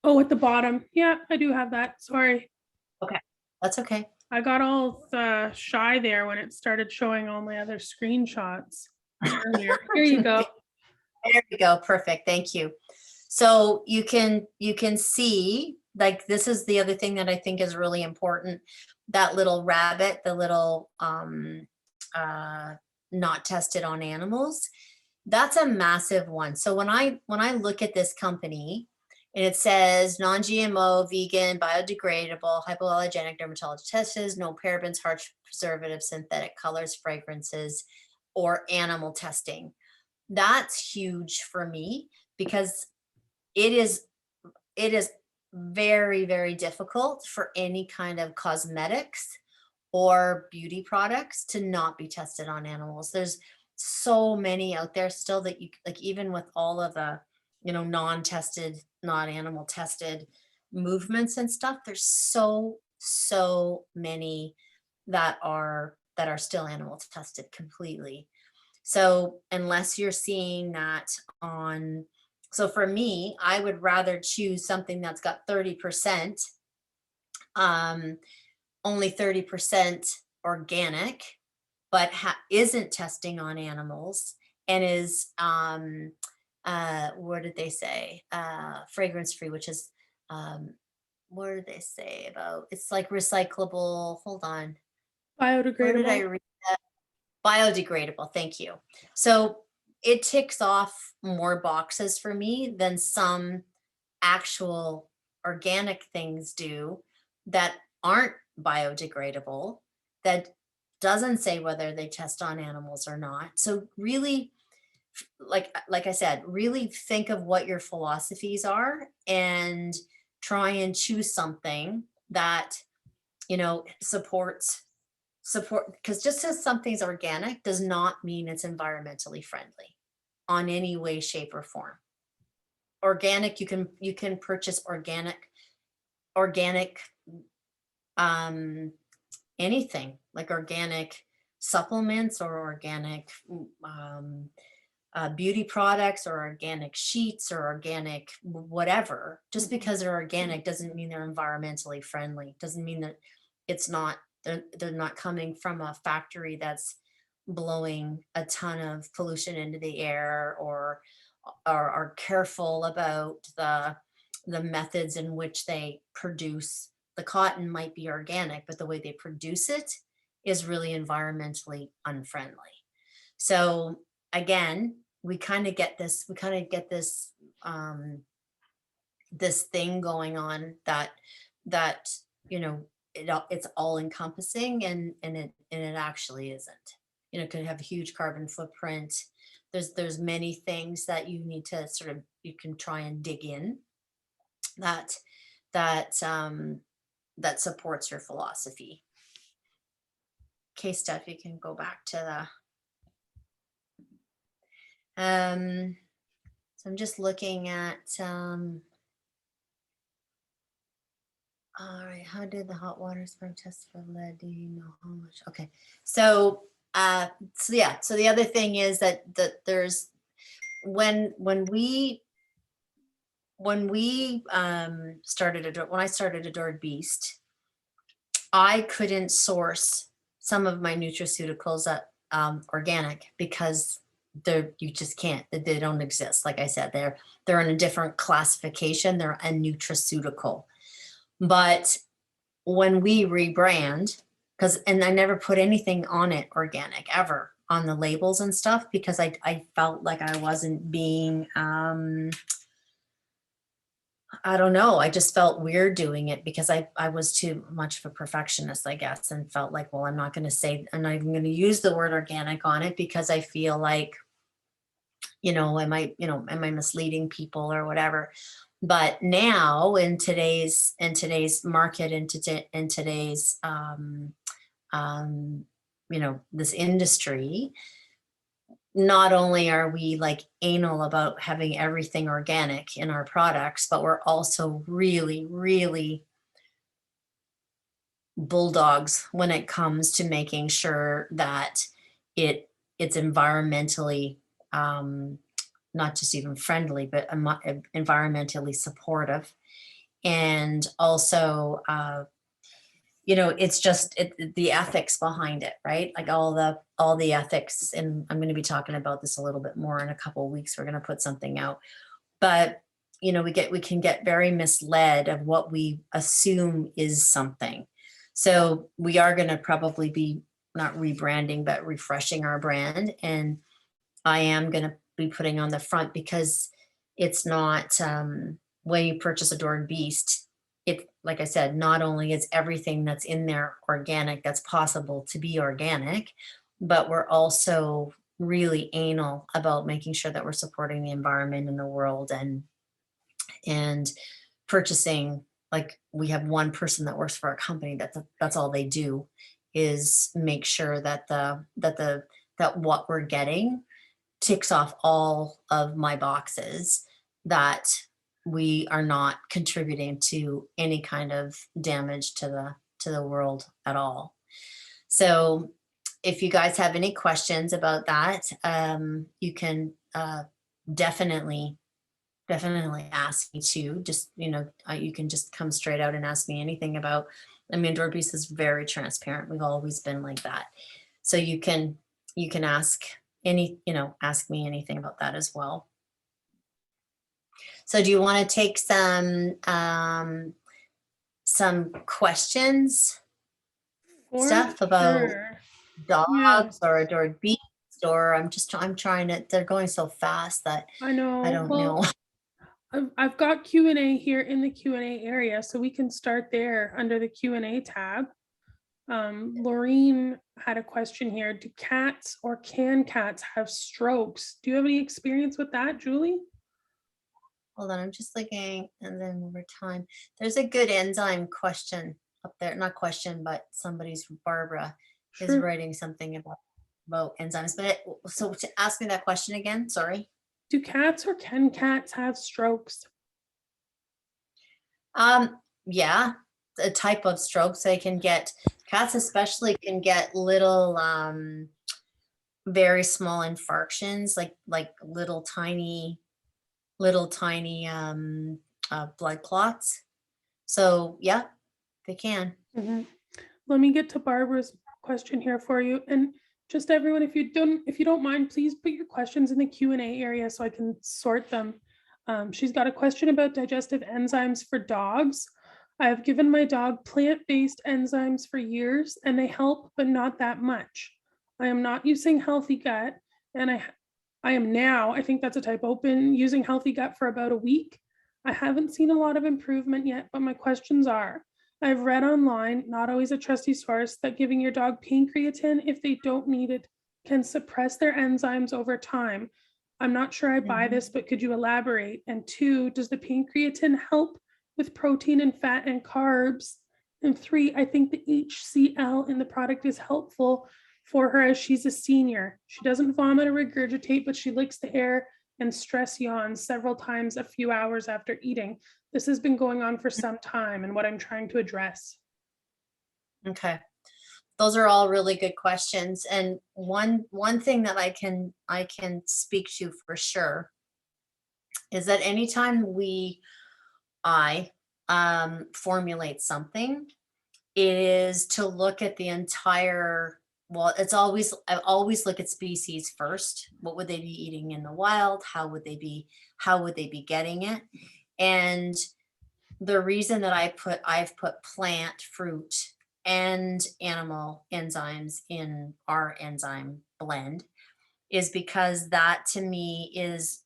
Oh, at the bottom. Yeah, I do have that. Sorry. Okay, that's okay. I got all shy there when it started showing all my other screenshots earlier. Here you go. There we go. Perfect. Thank you. So you can see, like, this is the other thing that I think is really important. That little rabbit, the little not tested on animals, that's a massive one. So when I look at this company and it says non-GMO, vegan, biodegradable, hypoallergenic, dermatology tested, no parabens, harsh preservatives, synthetic colors, fragrances, or animal testing, that's huge for me, because it is very, very difficult for any kind of cosmetics or beauty products to not be tested on animals. There's so many out there still that you, like, even with all of the, you know, non-tested, not animal tested movements and stuff, there's so many that are still animal tested completely. So unless you're seeing that on, so for me, I would rather choose something that's got 30% only 30% organic, but isn't testing on animals and is, what did they say? Fragrance free, which is, what did they say about, it's like recyclable. Hold on. Where did I Biodegradable. read? Biodegradable. Thank you. So it ticks off more boxes for me than some actual organic things do that aren't biodegradable, that doesn't say whether they test on animals or not. So really, like I said, really think of what your philosophies are and try and choose something that, support, because just because something's organic does not mean it's environmentally friendly on any way, shape, or form. Organic, you can purchase organic, um anything, like organic supplements or organic, beauty products or organic sheets or organic whatever. Just because they're organic doesn't mean they're environmentally friendly, doesn't mean that it's not, they're not coming from a factory that's blowing a ton of pollution into the air, or are careful about the methods in which they produce. The cotton might be organic, but the way they produce it is really environmentally unfriendly. So again, we kind of get this, this thing going on that, you know, it's all encompassing, and it actually isn't. It could have a huge carbon footprint. There's many things that you need to sort of, you can try and dig in, that that that supports your philosophy. Okay, Steph, you can go back to the, so I'm just looking at, all right, how did the hot water sperm test for lead? Do you know how much? Okay. So yeah, so the other thing is that there's, when we started when I started Adored Beast, I couldn't source some of my nutraceuticals that, organic, because you just can't. They don't exist. Like I said, they're in a different classification. They're a nutraceutical. But when we rebrand, and I never put anything on it organic ever on the labels and stuff, because I felt like I wasn't being, I don't know. I just felt weird doing it, because I was too much of a perfectionist, I guess, and felt like, well, I'm not even going to use the word organic on it, because I feel like, am I misleading people or whatever? But now in today's market, in today's, this industry, not only are we like anal about having everything organic in our products, but we're also really, really bulldogs when it comes to making sure that it's environmentally, not just even friendly, but environmentally supportive. And also, it's just the ethics behind it, right? Like all the ethics. And I'm going to be talking about this a little bit more in a couple of weeks. We're going to put something out, but we can get very misled of what we assume is something. So we are going to probably be not rebranding, but refreshing our brand. And I am going to be putting on the front, because it's not, when you purchase Adored Beast, it, like I said, not only is everything that's in there organic, that's possible to be organic, but we're also really anal about making sure that we're supporting the environment and the world, and purchasing, like we have one person that works for our company, that's all they do, is make sure that that what we're getting ticks off all of my boxes, that we are not contributing to any kind of damage to the world at all. So if you guys have any questions about that, you can, definitely ask me to just, you can just come straight out and ask me anything about I mean, Door Beast is very transparent. We've always been like that. So you can ask ask me anything about that as well. So do you want to take some questions, For stuff about sure. Yeah, dogs or adored beast, or I'm trying to, they're going so fast that I I know. don't know. Well, I've got Q&A here in the Q&A area, so we can start there under the Q&A tab. Laureen had a question here. Do cats or can cats have strokes? Do you have any experience with that, Julie? Hold on, I'm just looking, and then over time, there's a good enzyme question up there. Not question, but Barbara is Sure. writing something about enzymes. But so to ask me that question again, sorry. Do cats or can cats have strokes? Yeah, a type of strokes they can get. Cats especially can get little, very small infarctions, like little tiny blood clots. So yeah, they can. Mhm. Let me get to Barbara's question here for you. And just everyone, if you don't mind, please put your questions in the Q&A area so I can sort them. She's got a question about digestive enzymes for dogs. I have given my dog plant-based enzymes for years and they help, but not that much. I am not using Healthy Gut, and I am now, I think that's a typo, been using Healthy Gut for about a week. I haven't seen a lot of improvement yet, but my questions are, I've read online, not always a trusty source, that giving your dog pancreatin if they don't need it can suppress their enzymes over time. I'm not sure I buy this, but could you elaborate? And two, does the pancreatin help with protein and fat and carbs? And three, I think the HCl in the product is helpful for her as she's a senior. She doesn't vomit or regurgitate, but she licks the air and stress yawns several times a few hours after eating. This has been going on for some time and what I'm trying to address. Okay. Those are all really good questions. And one thing that I can speak to for sure is that anytime I formulate something, it is to look at the entire, well, I always look at species first. What would they be eating in the wild? How would they be getting it? And the reason that I've put plant, fruit, and animal enzymes in our enzyme blend is because that to me is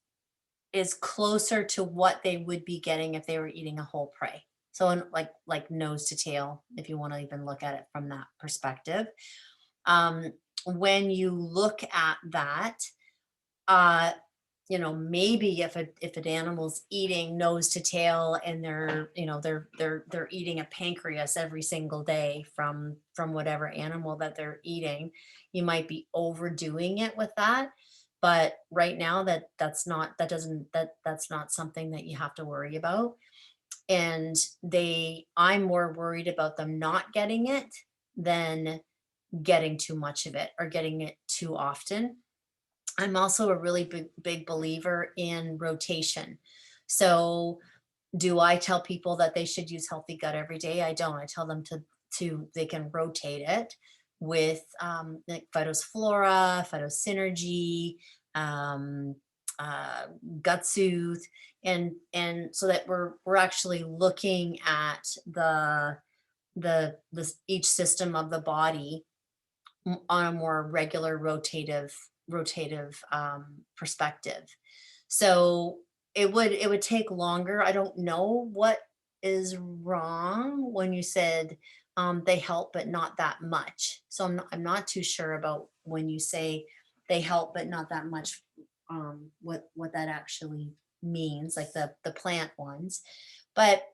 closer to what they would be getting if they were eating a whole prey. So like nose to tail, if you want to even look at it from that perspective. When you look at that, uh, maybe if an animal's eating nose to tail and they're eating a pancreas every single day from whatever animal that they're eating, you might be overdoing it with that. But right now that's not something that you have to worry about. And I'm more worried about them not getting it than getting too much of it or getting it too often. I'm also a really big believer in rotation. So do I tell people that they should use Healthy Gut every day? I don't. I tell them they can rotate it with like Phytosflora, Phytosynergy, um, Gut Soothe, and so that we're actually looking at each system of the body on a more regular rotative perspective. So it would take longer. I don't know what is wrong when you said they help but not that much. So I'm not too sure about when you say they help but not that much, what that actually means, like the plant ones. But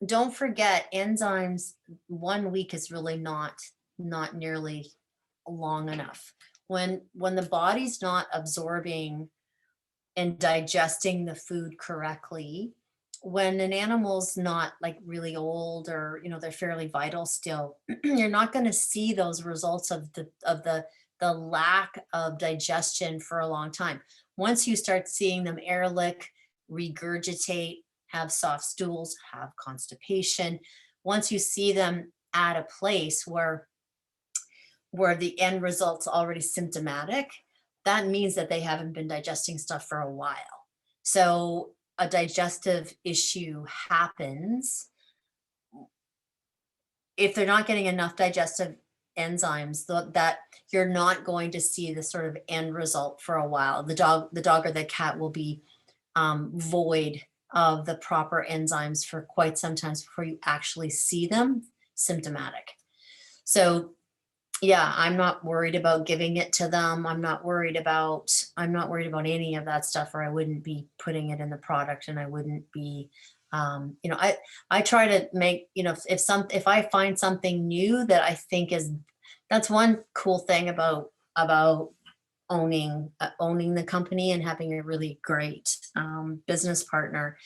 don't forget, enzymes 1 week is really not nearly long enough. When the body's not absorbing and digesting the food correctly, when an animal's not like really old or they're fairly vital still, you're not going to see those results of the lack of digestion for a long time. Once you start seeing them air lick, regurgitate, have soft stools, have constipation, once you see them at a place where the end result's already symptomatic, that means that they haven't been digesting stuff for a while. So a digestive issue happens if they're not getting enough digestive enzymes, that you're not going to see the sort of end result for a while. The dog or the cat will be void of the proper enzymes for quite some time before you actually see them symptomatic. So yeah, I'm not worried about giving it to them. I'm not worried about any of that stuff, or I wouldn't be putting it in the product, and I wouldn't be, I try to make, if I find something new that I think that's one cool thing about owning the company and having a really great business partner,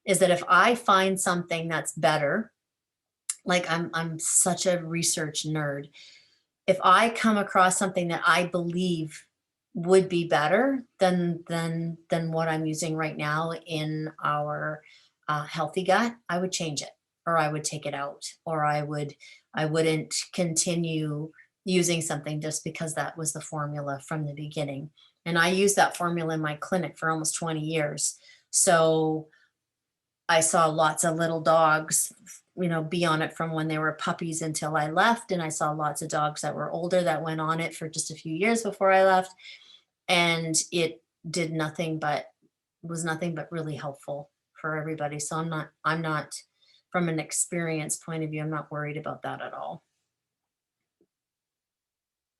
is that if I find something that's better, like I'm such a research nerd. If I come across something that I believe would be better than what I'm using right now in our healthy gut, I would change it, or I would take it out, or I wouldn't continue using something just because that was the formula from the beginning. And I used that formula in my clinic for almost 20 years. So I saw lots of little dogs, be on it from when they were puppies until I left. And I saw lots of dogs that were older that went on it for just a few years before I left. And it was nothing but really helpful for everybody. So I'm not, from an experience point of view, I'm not worried about that at all.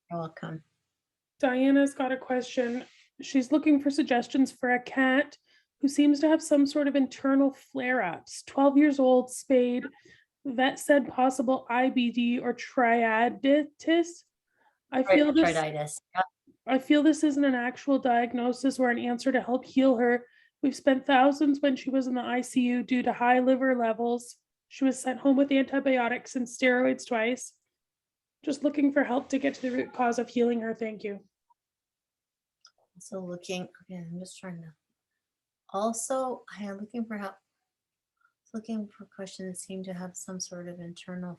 You're welcome. Diana's got a question. She's looking for suggestions for a cat who seems to have some sort of internal flare-ups. 12 years old, spayed. Vet said possible IBD or triaditis. I feel this Triditis. Yep. I feel this isn't an actual diagnosis or an answer to help heal her. We've spent thousands when she was in the ICU due to high liver levels. She was sent home with antibiotics and steroids twice. Just looking for help to get to the root cause of healing her. Thank you. So okay, I'm just trying to, also, I am looking for help. Looking for questions that seem to have some sort of internal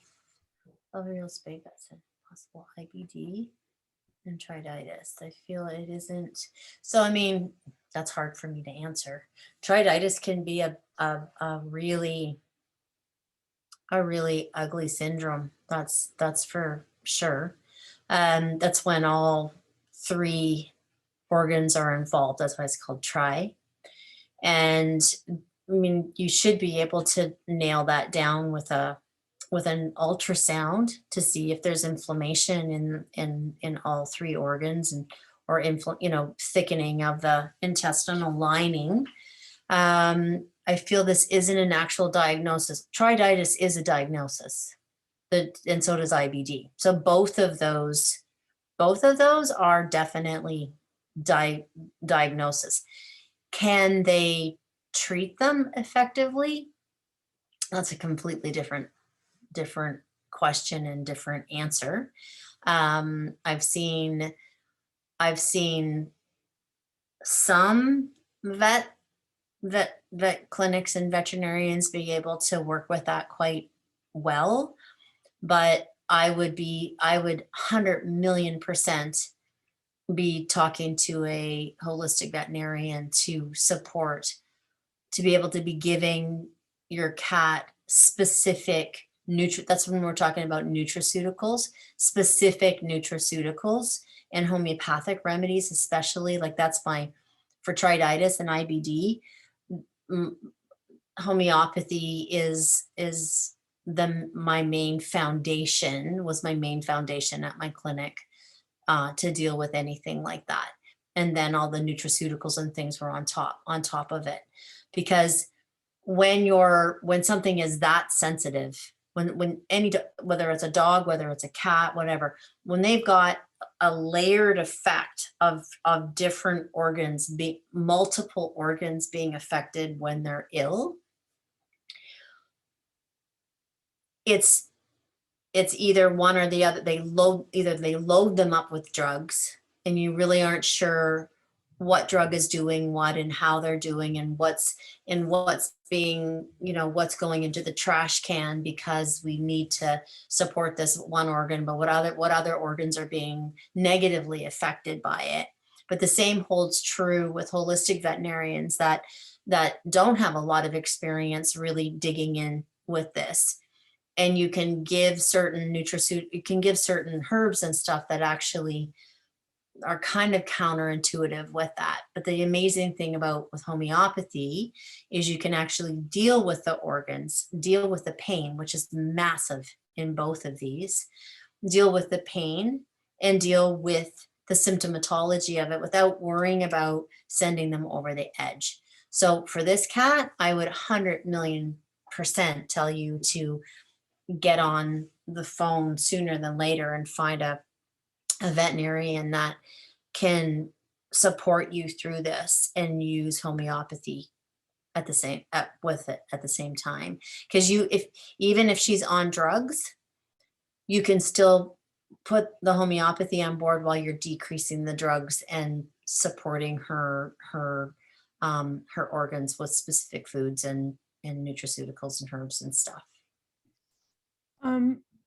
alveolar space, that's a possible IBD and triditis. I feel it isn't. So, I mean, that's hard for me to answer. Triditis can be a really ugly syndrome. That's for sure. That's when all three organs are involved. That's why it's called tri. And I mean, you should be able to nail that down with an ultrasound to see if there's inflammation in all three organs, and or thickening of the intestinal lining. I feel this isn't an actual diagnosis. Triditis is a diagnosis, and so does IBD. So both of those are definitely diagnosis. Can they treat them effectively? That's a completely different question and different answer. I've seen some vet clinics and veterinarians be able to work with that quite well, but I would 100 million% be talking to a holistic veterinarian to be able to be giving your cat specific that's when we're talking about nutraceuticals, specific nutraceuticals and homeopathic remedies, especially, like that's for triditis and IBD. Homeopathy is my main foundation at my clinic to deal with anything like that. And then all the nutraceuticals and things were on top of it. Because when something is that sensitive, whether it's a dog, whether it's a cat, whatever, when they've got a layered effect of different organs, multiple organs being affected when they're ill, it's either one or the other. They load them up with drugs, and you really aren't sure what drug is doing what and how they're doing and what's being, what's going into the trash can because we need to support this one organ, but what other organs are being negatively affected by it. But the same holds true with holistic veterinarians that don't have a lot of experience really digging in with this. And you can give certain you can give certain herbs and stuff that actually are kind of counterintuitive with that. But the amazing thing about with homeopathy is you can actually deal with the organs, deal with the pain, which is massive in both of these, deal with the pain and deal with the symptomatology of it without worrying about sending them over the edge. So for this cat, I would 100,000,000% tell you to get on the phone sooner than later and find a veterinarian that can support you through this and use homeopathy at the same with it at the same time, because even if she's on drugs, you can still put the homeopathy on board while you're decreasing the drugs and supporting her organs with specific foods and nutraceuticals and herbs and stuff.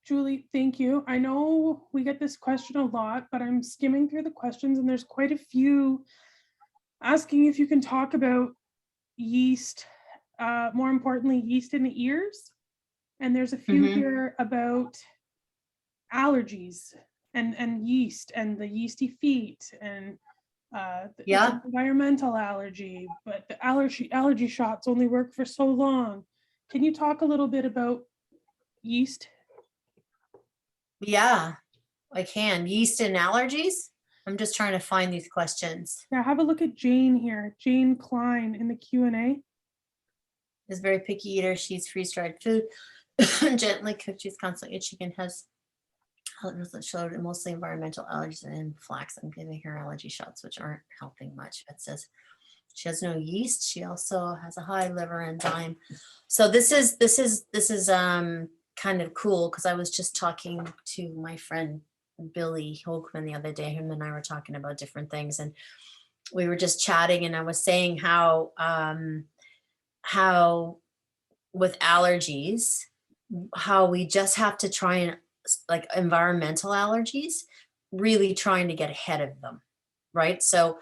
Julie, thank you. I know we get this question a lot, but I'm skimming through the questions and there's quite a few asking if you can talk about yeast, more importantly, yeast in the ears. And there's a few here about allergies and yeast and the yeasty feet and it's an environmental allergy, but the allergy shots only work for so long. Can you talk a little bit about yeast? Yeah, I can. Yeast and allergies. I'm just trying to find these questions. Yeah, have a look at Jane here. Jane Klein in the Q&A. Is very picky eater. She's freeze-dried food, gently cooked. She's constantly itching and has showed mostly environmental allergies and flax. I'm giving her allergy shots, which aren't helping much. It says she has no yeast. She also has a high liver enzyme. So this is kind of cool because I was just talking to my friend Billy Holkman the other day. Him and I were talking about different things, and we were just chatting. And I was saying how with allergies, how we just have to try and like environmental allergies, really trying to get ahead of them, right? So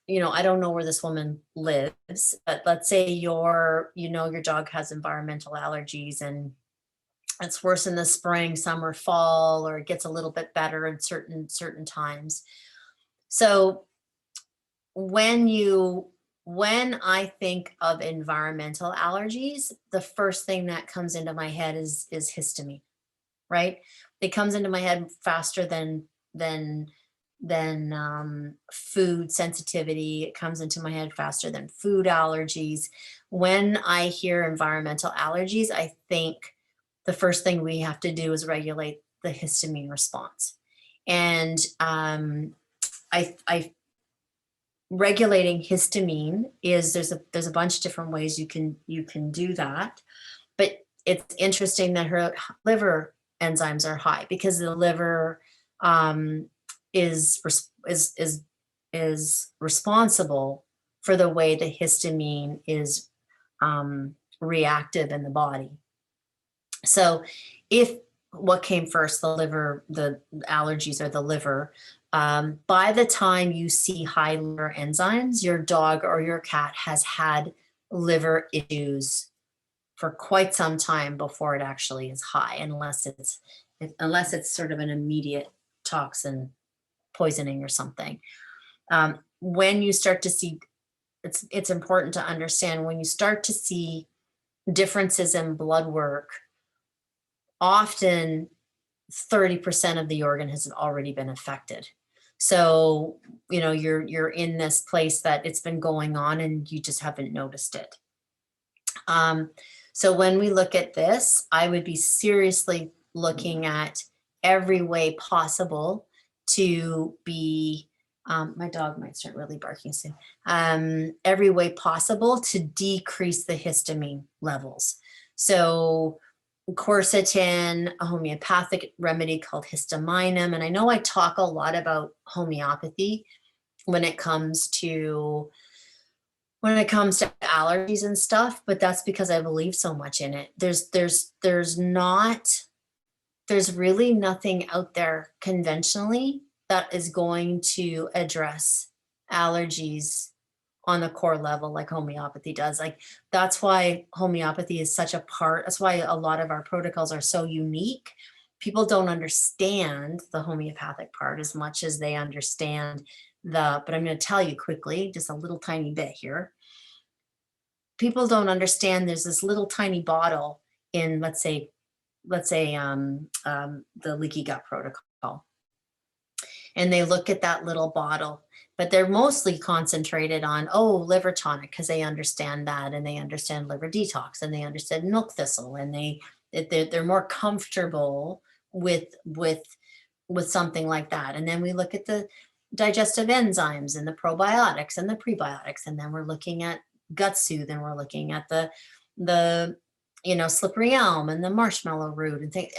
I don't know where this woman lives, but let's say your dog has environmental allergies and it's worse in the spring, summer, fall, or it gets a little bit better in certain times. So when I think of environmental allergies, the first thing that comes into my head is histamine, right? It comes into my head faster than food sensitivity. It comes into my head faster than food allergies. When I hear environmental allergies, I think the first thing we have to do is regulate the histamine response. And regulating histamine is there's a bunch of different ways you can do that. But it's interesting that her liver enzymes are high because the liver is responsible for the way the histamine is reactive in the body. So what came first, the liver, the allergies, or the liver? By the time you see high liver enzymes, your dog or your cat has had liver issues for quite some time before it actually is high, unless it's sort of an immediate toxin poisoning or something. When you start to see, it's important to understand when you start to see differences in blood work, often 30% of the organ has already been affected. So, you're in this place that it's been going on and you just haven't noticed it. So when we look at this, I would be seriously looking at every way possible to be, my dog might start really barking soon, every way possible to decrease the histamine levels. So quercetin, a homeopathic remedy called Histamine, and I know I talk a lot about homeopathy when it comes to allergies and stuff, but that's because I believe so much in it. There's really nothing out there conventionally that is going to address allergies on the core level like homeopathy does. Like, that's why homeopathy is such a part. That's why a lot of our protocols are so unique. People don't understand the homeopathic part as much as they understand but I'm going to tell you quickly, just a little tiny bit here. People don't understand there's this little tiny bottle in, let's say the leaky gut protocol. And they look at that little bottle, but they're mostly concentrated on, oh, liver tonic, because they understand that, and they understand liver detox, and they understand milk thistle, and they're more comfortable with something like that. And then we look at the digestive enzymes and the probiotics and the prebiotics, and then we're looking at gut soothe, and we're looking at the slippery elm and the marshmallow root and things,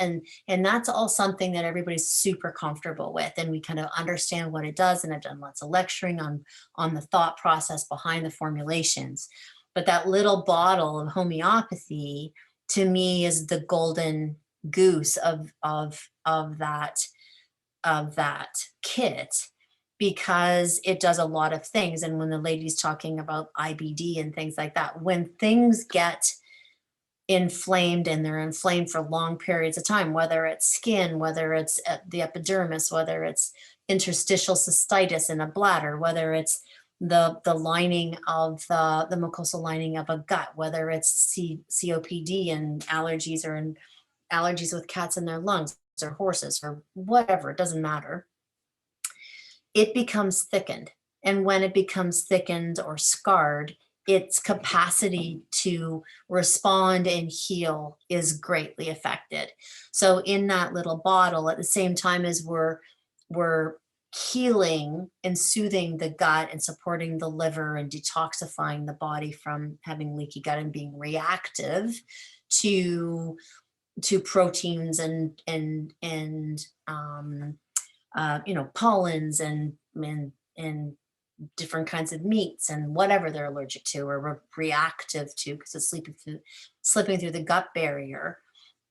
and that's all something that everybody's super comfortable with, and we kind of understand what it does. And I've done lots of lecturing on the thought process behind the formulations. But that little bottle of homeopathy to me is the golden goose of that kit, because it does a lot of things. And when the lady's talking about IBD and things like that, when things get inflamed and they're inflamed for long periods of time, whether it's skin, whether it's the epidermis, whether it's interstitial cystitis in a bladder, whether it's the lining of the mucosal lining of a gut, whether it's COPD and allergies, or in allergies with cats in their lungs or horses or whatever, it doesn't matter. It becomes thickened. And when it becomes thickened or scarred, its capacity to respond and heal is greatly affected. So in that little bottle, at the same time as we're healing and soothing the gut and supporting the liver and detoxifying the body from having leaky gut and being reactive to proteins and pollens and different kinds of meats and whatever they're allergic to or reactive to, because it's slipping through the gut barrier.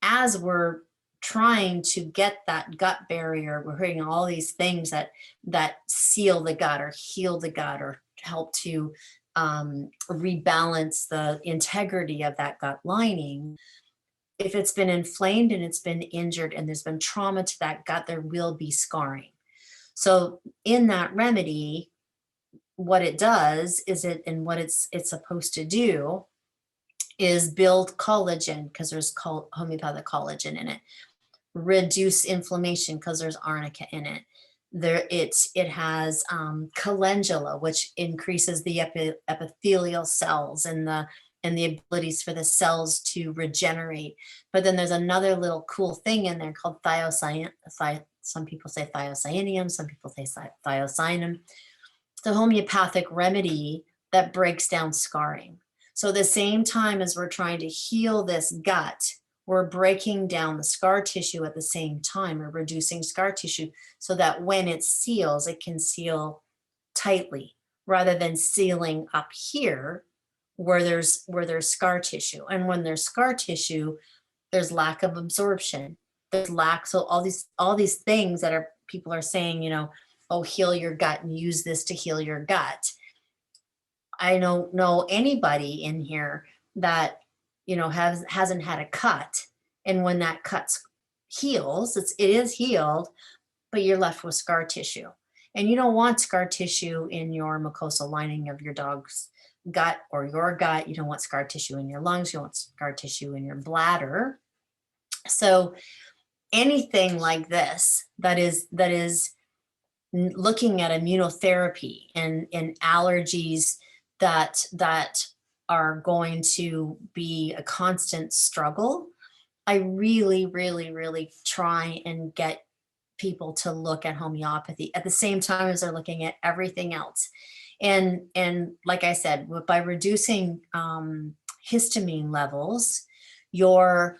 As we're trying to get that gut barrier, we're hitting all these things that seal the gut or heal the gut or help to rebalance the integrity of that gut lining. If it's been inflamed and it's been injured and there's been trauma to that gut, there will be scarring. So in that remedy, what it does is what it's supposed to do is build collagen, because there's homeopathic collagen in it, reduce inflammation because there's arnica in it. It has calendula, which increases the epithelial cells and the abilities for the cells to regenerate. But then there's another little cool thing in there called some people say thiocyaninium, some people say thiocyanum. The homeopathic remedy that breaks down scarring. So the same time as we're trying to heal this gut, we're breaking down the scar tissue at the same time, or reducing scar tissue so that when it seals, it can seal tightly rather than sealing up here where there's scar tissue. And when there's scar tissue, there's lack of absorption. There's lack. So all these things that people are saying, oh, heal your gut and use this to heal your gut. I don't know anybody in here that, hasn't had a cut. And when that cut heals, it is healed, but you're left with scar tissue. And you don't want scar tissue in your mucosal lining of your dog's gut or your gut. You don't want scar tissue in your lungs. You don't want scar tissue in your bladder. So anything like this that is looking at immunotherapy and allergies that are going to be a constant struggle, I really, really, really try and get people to look at homeopathy at the same time as they're looking at everything else. And like I said, by reducing histamine levels, you're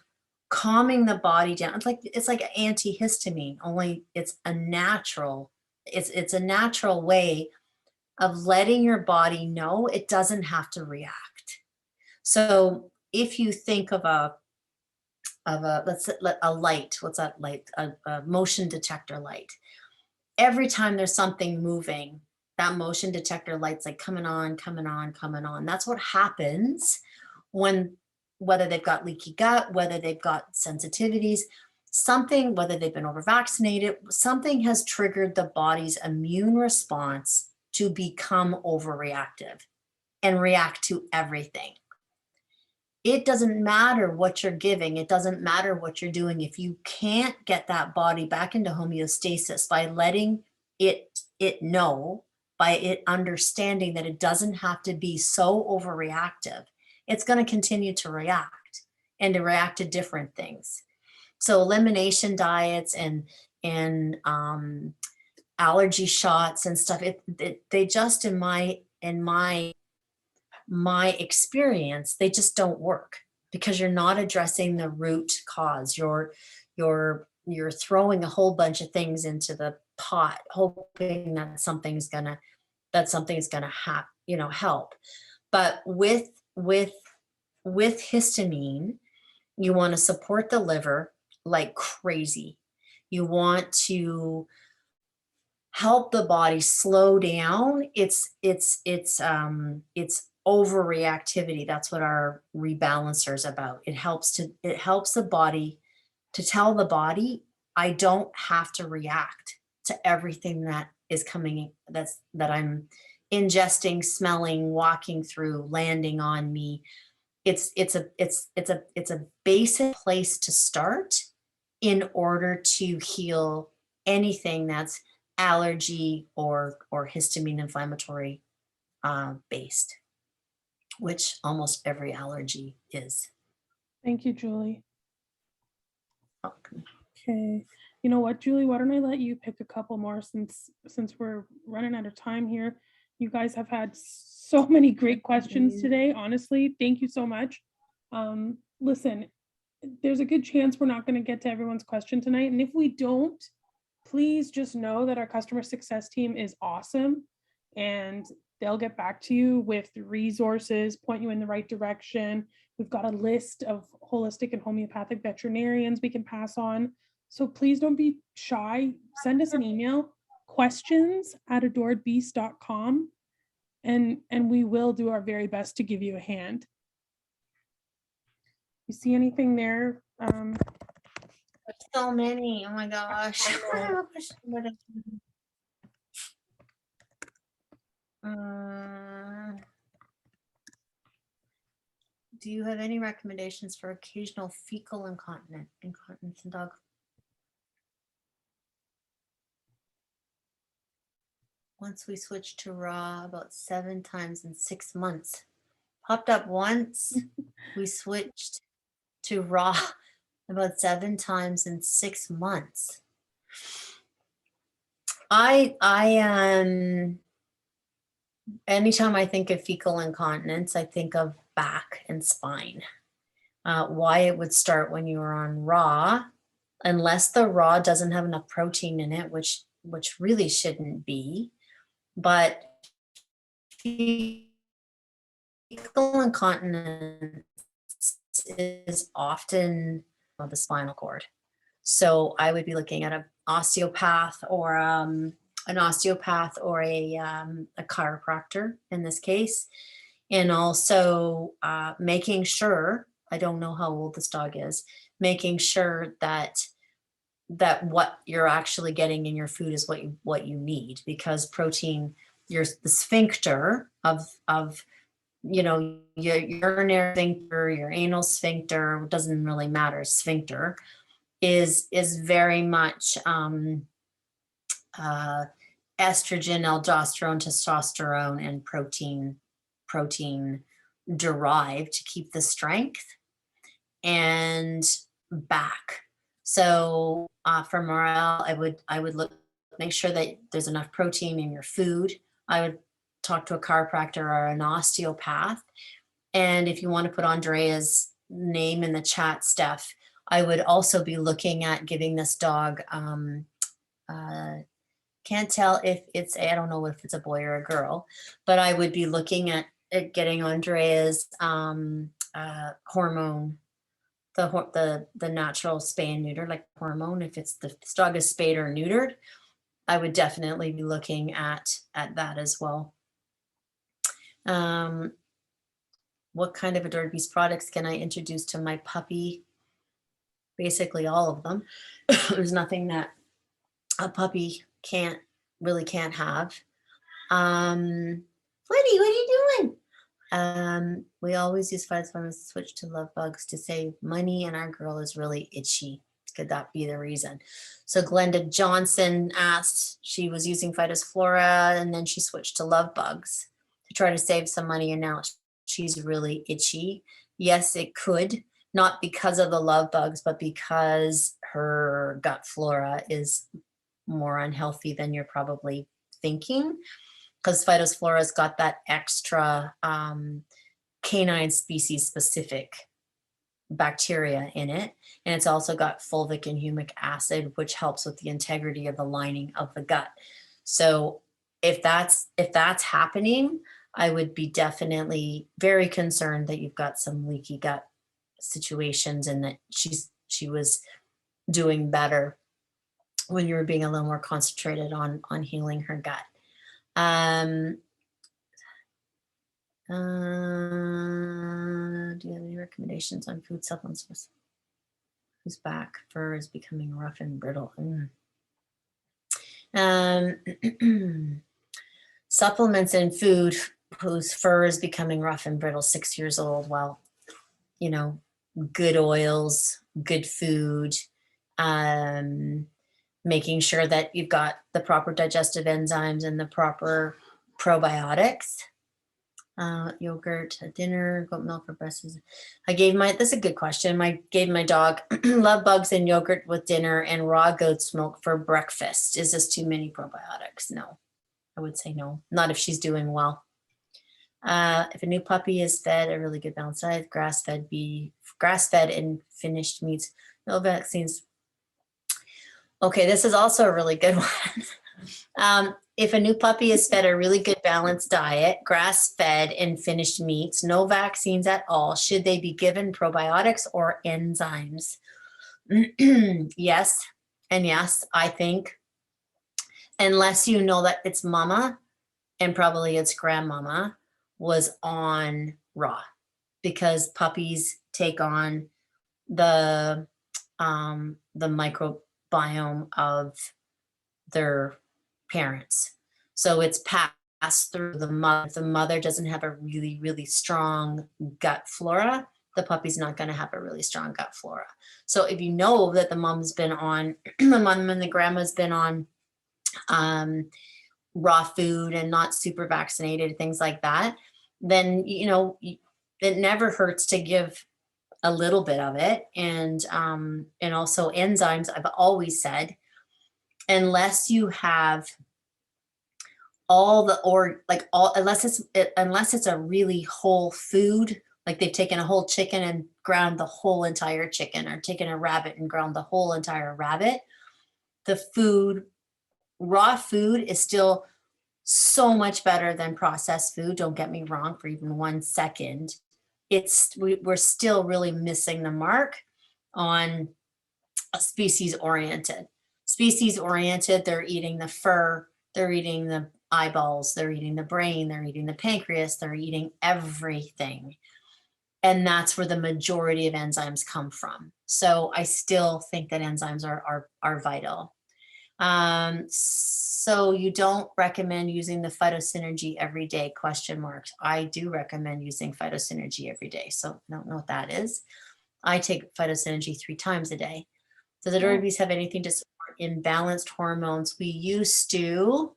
calming the body down. It's like antihistamine, only it's a natural way of letting your body know it doesn't have to react. So if you think of a a light, what's that light? A motion detector light. Every time there's something moving, that motion detector light's like coming on, coming on, coming on. That's what happens when, whether they've got leaky gut, whether they've got sensitivities, something, whether they've been over vaccinated, something has triggered the body's immune response to become overreactive and react to everything. It doesn't matter what you're giving. It doesn't matter what you're doing. If you can't get that body back into homeostasis by letting it know, by it understanding that it doesn't have to be so overreactive, it's going to continue to react and to react to different things. So elimination diets and allergy shots and stuff, they just, in my experience, they just don't work because you're not addressing the root cause. You're throwing a whole bunch of things into the pot, hoping that something's gonna help. But with histamine, you want to support the liver like crazy. You want to help the body slow down its overreactivity. That's what our rebalancer is about. It helps the body to tell the body, I don't have to react to everything that is coming, that I'm ingesting, smelling, walking through, landing on me. It's a basic place to start in order to heal anything that's allergy or histamine inflammatory based, which almost every allergy is. Thank you, Julie. Welcome. Okay. You know what, Julie, why don't I let you pick a couple more since we're running out of time here. You guys have had so many great questions today. Honestly, thank you so much. Listen, there's a good chance we're not going to get to everyone's question tonight. And if we don't, please just know that our customer success team is awesome and they'll get back to you with resources, point you in the right direction. We've got a list of holistic and homeopathic veterinarians we can pass on. So please don't be shy. Send us an email, questions@adoredbeast.com, and we will do our very best to give you a hand. You see anything there? So many. Oh my gosh. Do you have any recommendations for occasional fecal incontinence in dog? Once we switched to raw about 7 times in 6 months. Popped up once. We switched to raw about 7 times in 6 months. Anytime I think of fecal incontinence, I think of back and spine. Why it would start when you were on raw, unless the raw doesn't have enough protein in it, which really shouldn't be. But fecal incontinence is often the spinal cord. So I would be looking at an osteopath or a chiropractor in this case, and also making sure, I don't know how old this dog is, making sure that what you're actually getting in your food is what you need, because protein, the sphincter of your urinary sphincter, your anal sphincter, doesn't really matter, sphincter is very much estrogen, aldosterone, testosterone, and protein derived to keep the strength and back. So for morale, I would make sure that there's enough protein in your food. I would talk to a chiropractor or an osteopath. And if you want to put Andrea's name in the chat, Steph, I would also be looking at giving this dog can't tell if it's I don't know if it's a boy or a girl, but I would be looking at getting Andrea's hormone, the natural spay and neuter, like hormone. If it's the dog is spayed or neutered, I would definitely be looking at that as well. What kind of Adored Beast products can I introduce to my puppy? Basically all of them. There's nothing that a puppy can't have. Flitty, what are you doing? We always use phytophthora to switch to love bugs to save money, and our girl is really itchy. Could that be the reason? So Glenda Johnson asked, she was using Phytophthora and then she switched to love bugs to try to save some money, and now she's really itchy. Yes, it could, not because of the love bugs, but because her gut flora is more unhealthy than you're probably thinking, because Phytophlora's got that extra canine species specific bacteria in it, and it's also got fulvic and humic acid, which helps with the integrity of the lining of the gut. So if that's happening, I would be definitely very concerned that you've got some leaky gut situations, and that she was doing better when you were being a little more concentrated on healing her gut. Do you have any recommendations on food supplements for whose back fur is becoming rough and brittle? Supplements in food whose fur is becoming rough and brittle, 6 years old. Well, you know, good oils, good food, making sure that you've got the proper digestive enzymes and the proper probiotics. Yogurt at dinner, goat milk for breakfast. This is a good question. I gave my dog love bugs and yogurt with dinner and raw goat's milk for breakfast. Is this too many probiotics? No, I would say no, not if she's doing well. If a new puppy is fed a really good balanced diet, grass-fed and finished meats, no vaccines. Okay, this is also a really good one. If a new puppy is fed a really good balanced diet, grass-fed and finished meats, no vaccines at all, should they be given probiotics or enzymes? Yes, and yes, I think, unless you know that its mama and probably its grandmama was on raw, because puppies take on the microbiome of their parents. So it's passed through the mother. If the mother doesn't have a really, really strong gut flora, the puppy's not going to have a really strong gut flora. So if you know that the mom's been on, the mom and the grandma's been on raw food and not super vaccinated, things like that, then, you know, it never hurts to give a little bit of it. And also enzymes, I've always said, unless you have unless it's a really whole food, like they've taken a whole chicken and ground the whole entire chicken, or taken a rabbit and ground the whole entire rabbit, raw food is still so much better than processed food. Don't get me wrong for even 1 second. We're still really missing the mark on a species oriented. They're eating the fur, they're eating the eyeballs, they're eating the brain, they're eating the pancreas, they're eating everything. And that's where the majority of enzymes come from. So I still think that enzymes are vital. So you don't recommend using the phytosynergy every day, ? I do recommend using phytosynergy every day. So I don't know what that is. I take phytosynergy 3 times a day. Does the Adored Beast have anything to support imbalanced hormones? We used to.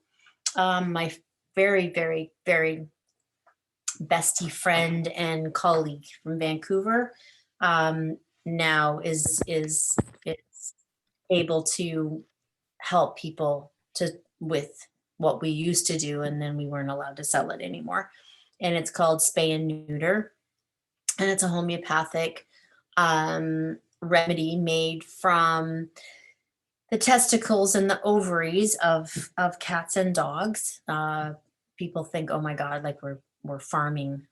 My very, very, very bestie friend and colleague from Vancouver now is able to help people with what we used to do, and then we weren't allowed to sell it anymore. And it's called Spay and Neuter, and it's a homeopathic remedy made from the testicles and the ovaries of cats and dogs. People think, oh my God, like we're farming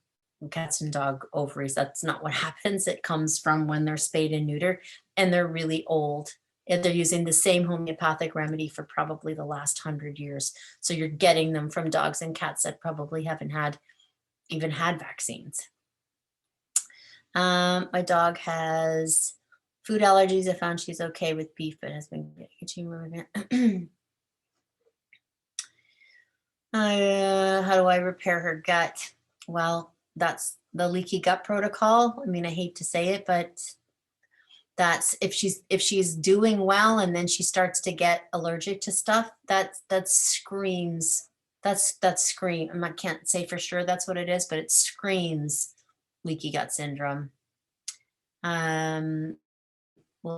cats and dog ovaries. That's not what happens. It comes from when they're spayed and neutered and they're really old. And they're using the same homeopathic remedy for probably the last 100 years. So you're getting them from dogs and cats that probably haven't even had vaccines. My dog has food allergies. I found she's okay with beef, but has been itching movement. How do I repair her gut? Well, that's the leaky gut protocol. I mean, I hate to say it, but that's if she's doing well and then she starts to get allergic to stuff, that screams. That scream. I can't say for sure that's what it is, but it screams leaky gut syndrome. Will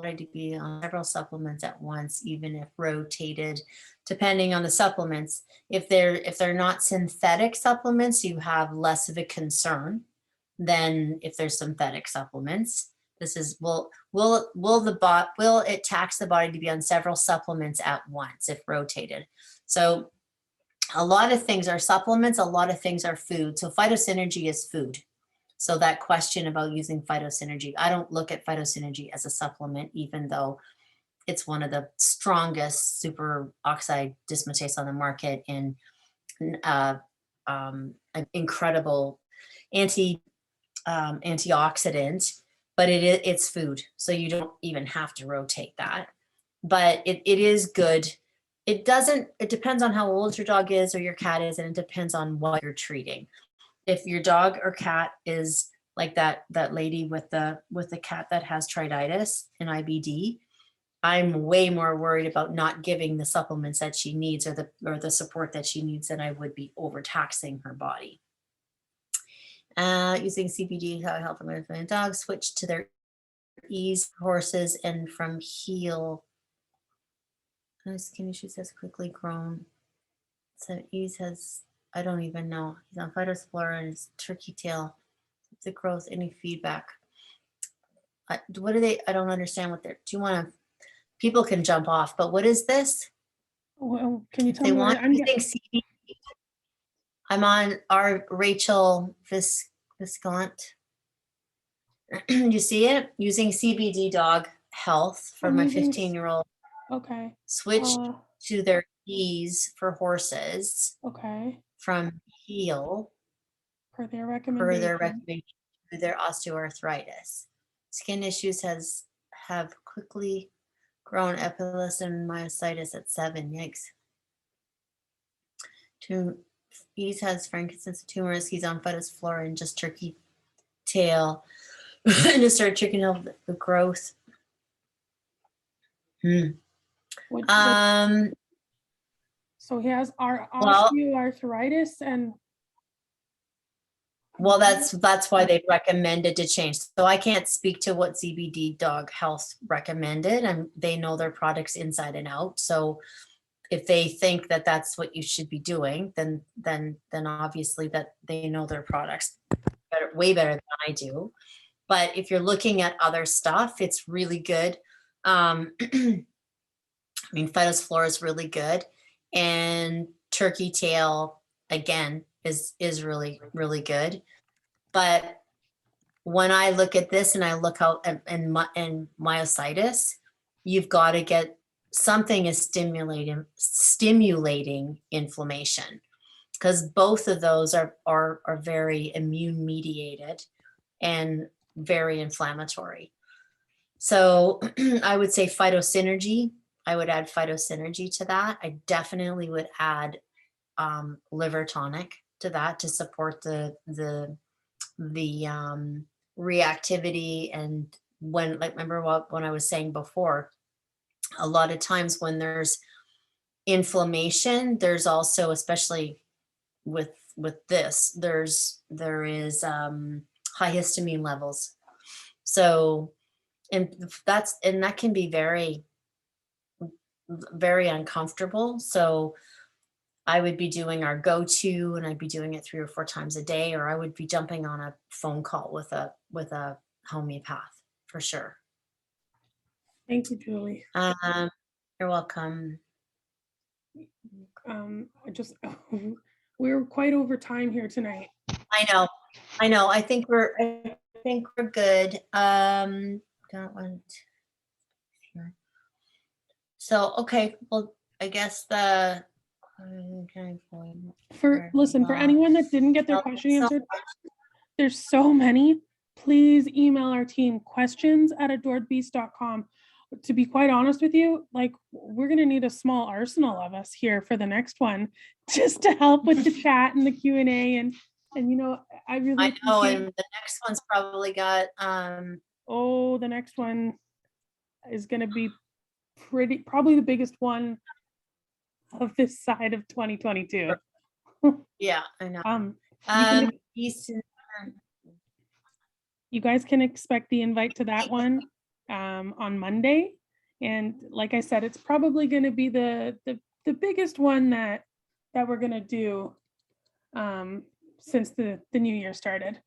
I be on several supplements at once, even if rotated, depending on the supplements. If they're not synthetic supplements, you have less of a concern than if they're synthetic supplements. This is will it tax the body to be on several supplements at once if rotated? So a lot of things are supplements, a lot of things are food. So phytosynergy is food. So that question about using phytosynergy, I don't look at phytosynergy as a supplement, even though it's one of the strongest superoxide dismutase on the market and an incredible antioxidant, but it's food. So you don't even have to rotate that. But it is good. It depends on how old your dog is or your cat is, and it depends on what you're treating. If your dog or cat is like that lady with the cat that has triditis and IBD, I'm way more worried about not giving the supplements that she needs or the support that she needs than I would be overtaxing her body. Using CBD, how I help my dogs switch to their ease horses and from heel. Skin issues has quickly grown. So ease has, I don't even know. He's on Phytospora and his turkey tail. The growth, any feedback? What are they? I don't understand what they're. Do you want to? People can jump off, but what is this? Well, can you tell They me want. what I'm You think CBD? I'm on our Rachel Viscount. You see it? Using CBD dog health for my 15-year-old. Okay. Switch to their ease for horses. Okay. From heel. Per their recommendation. To their osteoarthritis. Skin issues have quickly grown epilepsy and myositis at 7. Yikes. Ease has frankincense tumors. He's on Phytospora and just turkey tail. And to start checking out the growth. So he has osteoarthritis and. Well, that's why they recommended to change. So I can't speak to what CBD Dog Health recommended, and they know their products inside and out. So if they think that that's what you should be doing, then obviously that they know their products way better than I do. But if you're looking at other stuff, it's really good. I mean, Phytospora is really good, and turkey tail again is really, really good. But when I look at this and I look out in myositis, you've got to get something is stimulating inflammation, because both of those are very immune mediated and very inflammatory. So I would say phytosynergy. I would add phytosynergy to that. I definitely would add liver tonic to that to support the reactivity. And when, like, remember when I was saying before, a lot of times when there's inflammation, there's also, especially with this, there is high histamine levels. So, and that can be very, very uncomfortable. So I would be doing our go-to, and I'd be doing it 3 or 4 times a day, or I would be jumping on a phone call with a homeopath for sure. Thank you, Julie. You're You're welcome. We're quite over time here tonight. I know. I think we're good. Don't want. So, okay, well, I guess Listen, for anyone that didn't get their question answered, there's so many. Please email our team questions@adoredbeast.com. To be quite honest with you, like, we're going to need a small arsenal of us here for the next one, just to help with the chat and the Q&A. And you know, I really I know, appreciate. and the next one's probably got Oh, the next one is going to be probably the biggest one of this side of 2022. yeah, I know. Yeast, you guys can expect the invite to that one on Monday. And like I said, it's probably going to be the biggest one that we're going to do since the new year started.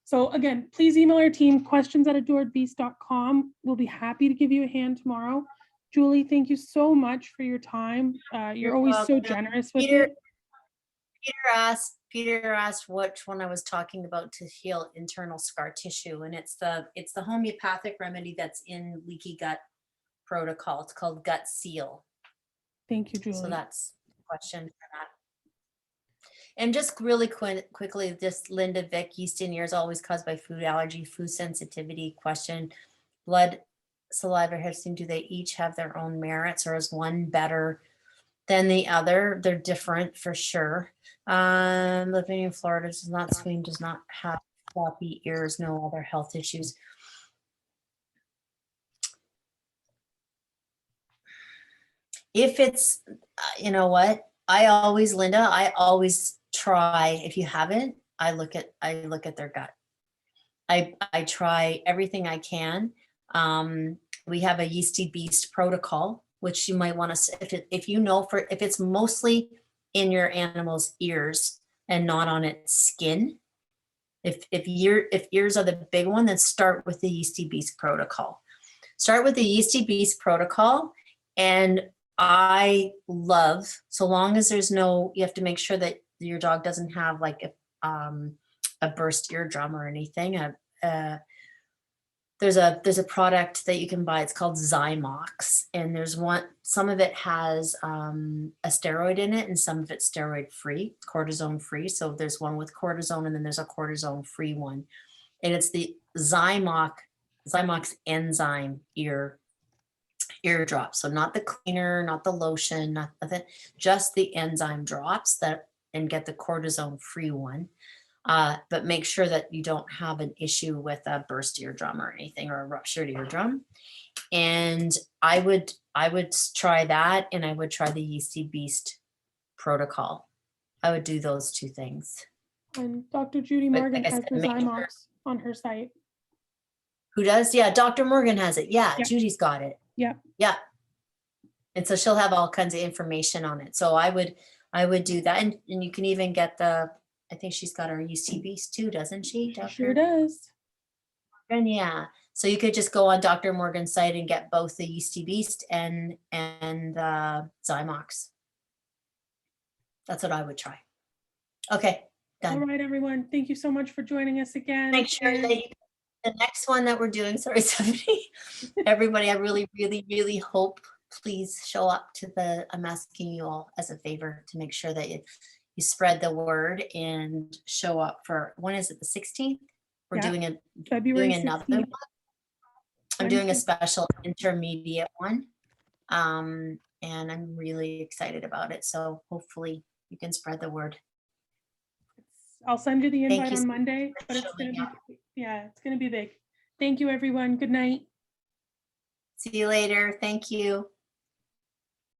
So again, please email our team questions@adoredbeast.com. We'll be happy to give you a hand tomorrow. Julie, thank you so much for your time. You're always so generous with it. Peter asked which one I was talking about to heal internal scar tissue, and it's the homeopathic remedy that's in leaky gut protocol. It's called Gut Seal. Thank you, Julie. So that's the question for that. And just really quickly, this Linda Vick, yeast in ears always caused by food allergy, food sensitivity question. Blood, saliva, Histamine, do they each have their own merits, or is one better than the other? They're different for sure. Living in Florida, does not have floppy ears, no other health issues. If it's, you know what, Linda, I always try, if you haven't, I look at their gut. I try everything I can. We have a Yeasty Beast protocol, which you might want to, if it's mostly in your animal's ears and not on its skin, if ears are the big one, then start with the Yeasty Beast protocol. Start with the Yeasty Beast protocol. And I love, so long as there's no, you have to make sure that your dog doesn't have like a burst eardrum or anything. There's a product that you can buy. It's called Zymox, and some of it has a steroid in it, and some of it's steroid free, cortisone free. So there's one with cortisone, and then there's a cortisone free one, and it's the Zymox enzyme ear drops. So not the cleaner, not the lotion, not the, just the enzyme drops and get the cortisone free one. But make sure that you don't have an issue with a burst eardrum or anything, or a ruptured eardrum. And I would try that, and I would try the Yeasty Beast protocol. I would do those two things. And Dr. Judy Morgan has the Zymox on her site. Who does? Yeah, Dr. Morgan has it. Yeah, yep. Judy's got it. Yeah. Yeah. And so she'll have all kinds of information on it. So I would do that. And you can even get I think she's got her Yeasty Beast too, doesn't she? Dr. Sure does. And yeah, so you could just go on Dr. Morgan's site and get both the Yeasty Beast and Zymox. That's what I would try. Okay, done. All right, everyone. Thank you so much for joining us again. Make sure that the next one that we're doing, sorry, Stephanie, everybody, I really, really, really hope, please show up to I'm asking you all as a favor to make sure that you spread the word and show up for, when is it, the 16th? We're doing February doing another 16th. one. I'm doing a special intermediate one. And I'm really excited about it. So hopefully you can spread the word. I'll send you the invite on Monday, but it's going to be, it's going to be big. Thank you, everyone. Good night. See you later. Thank you.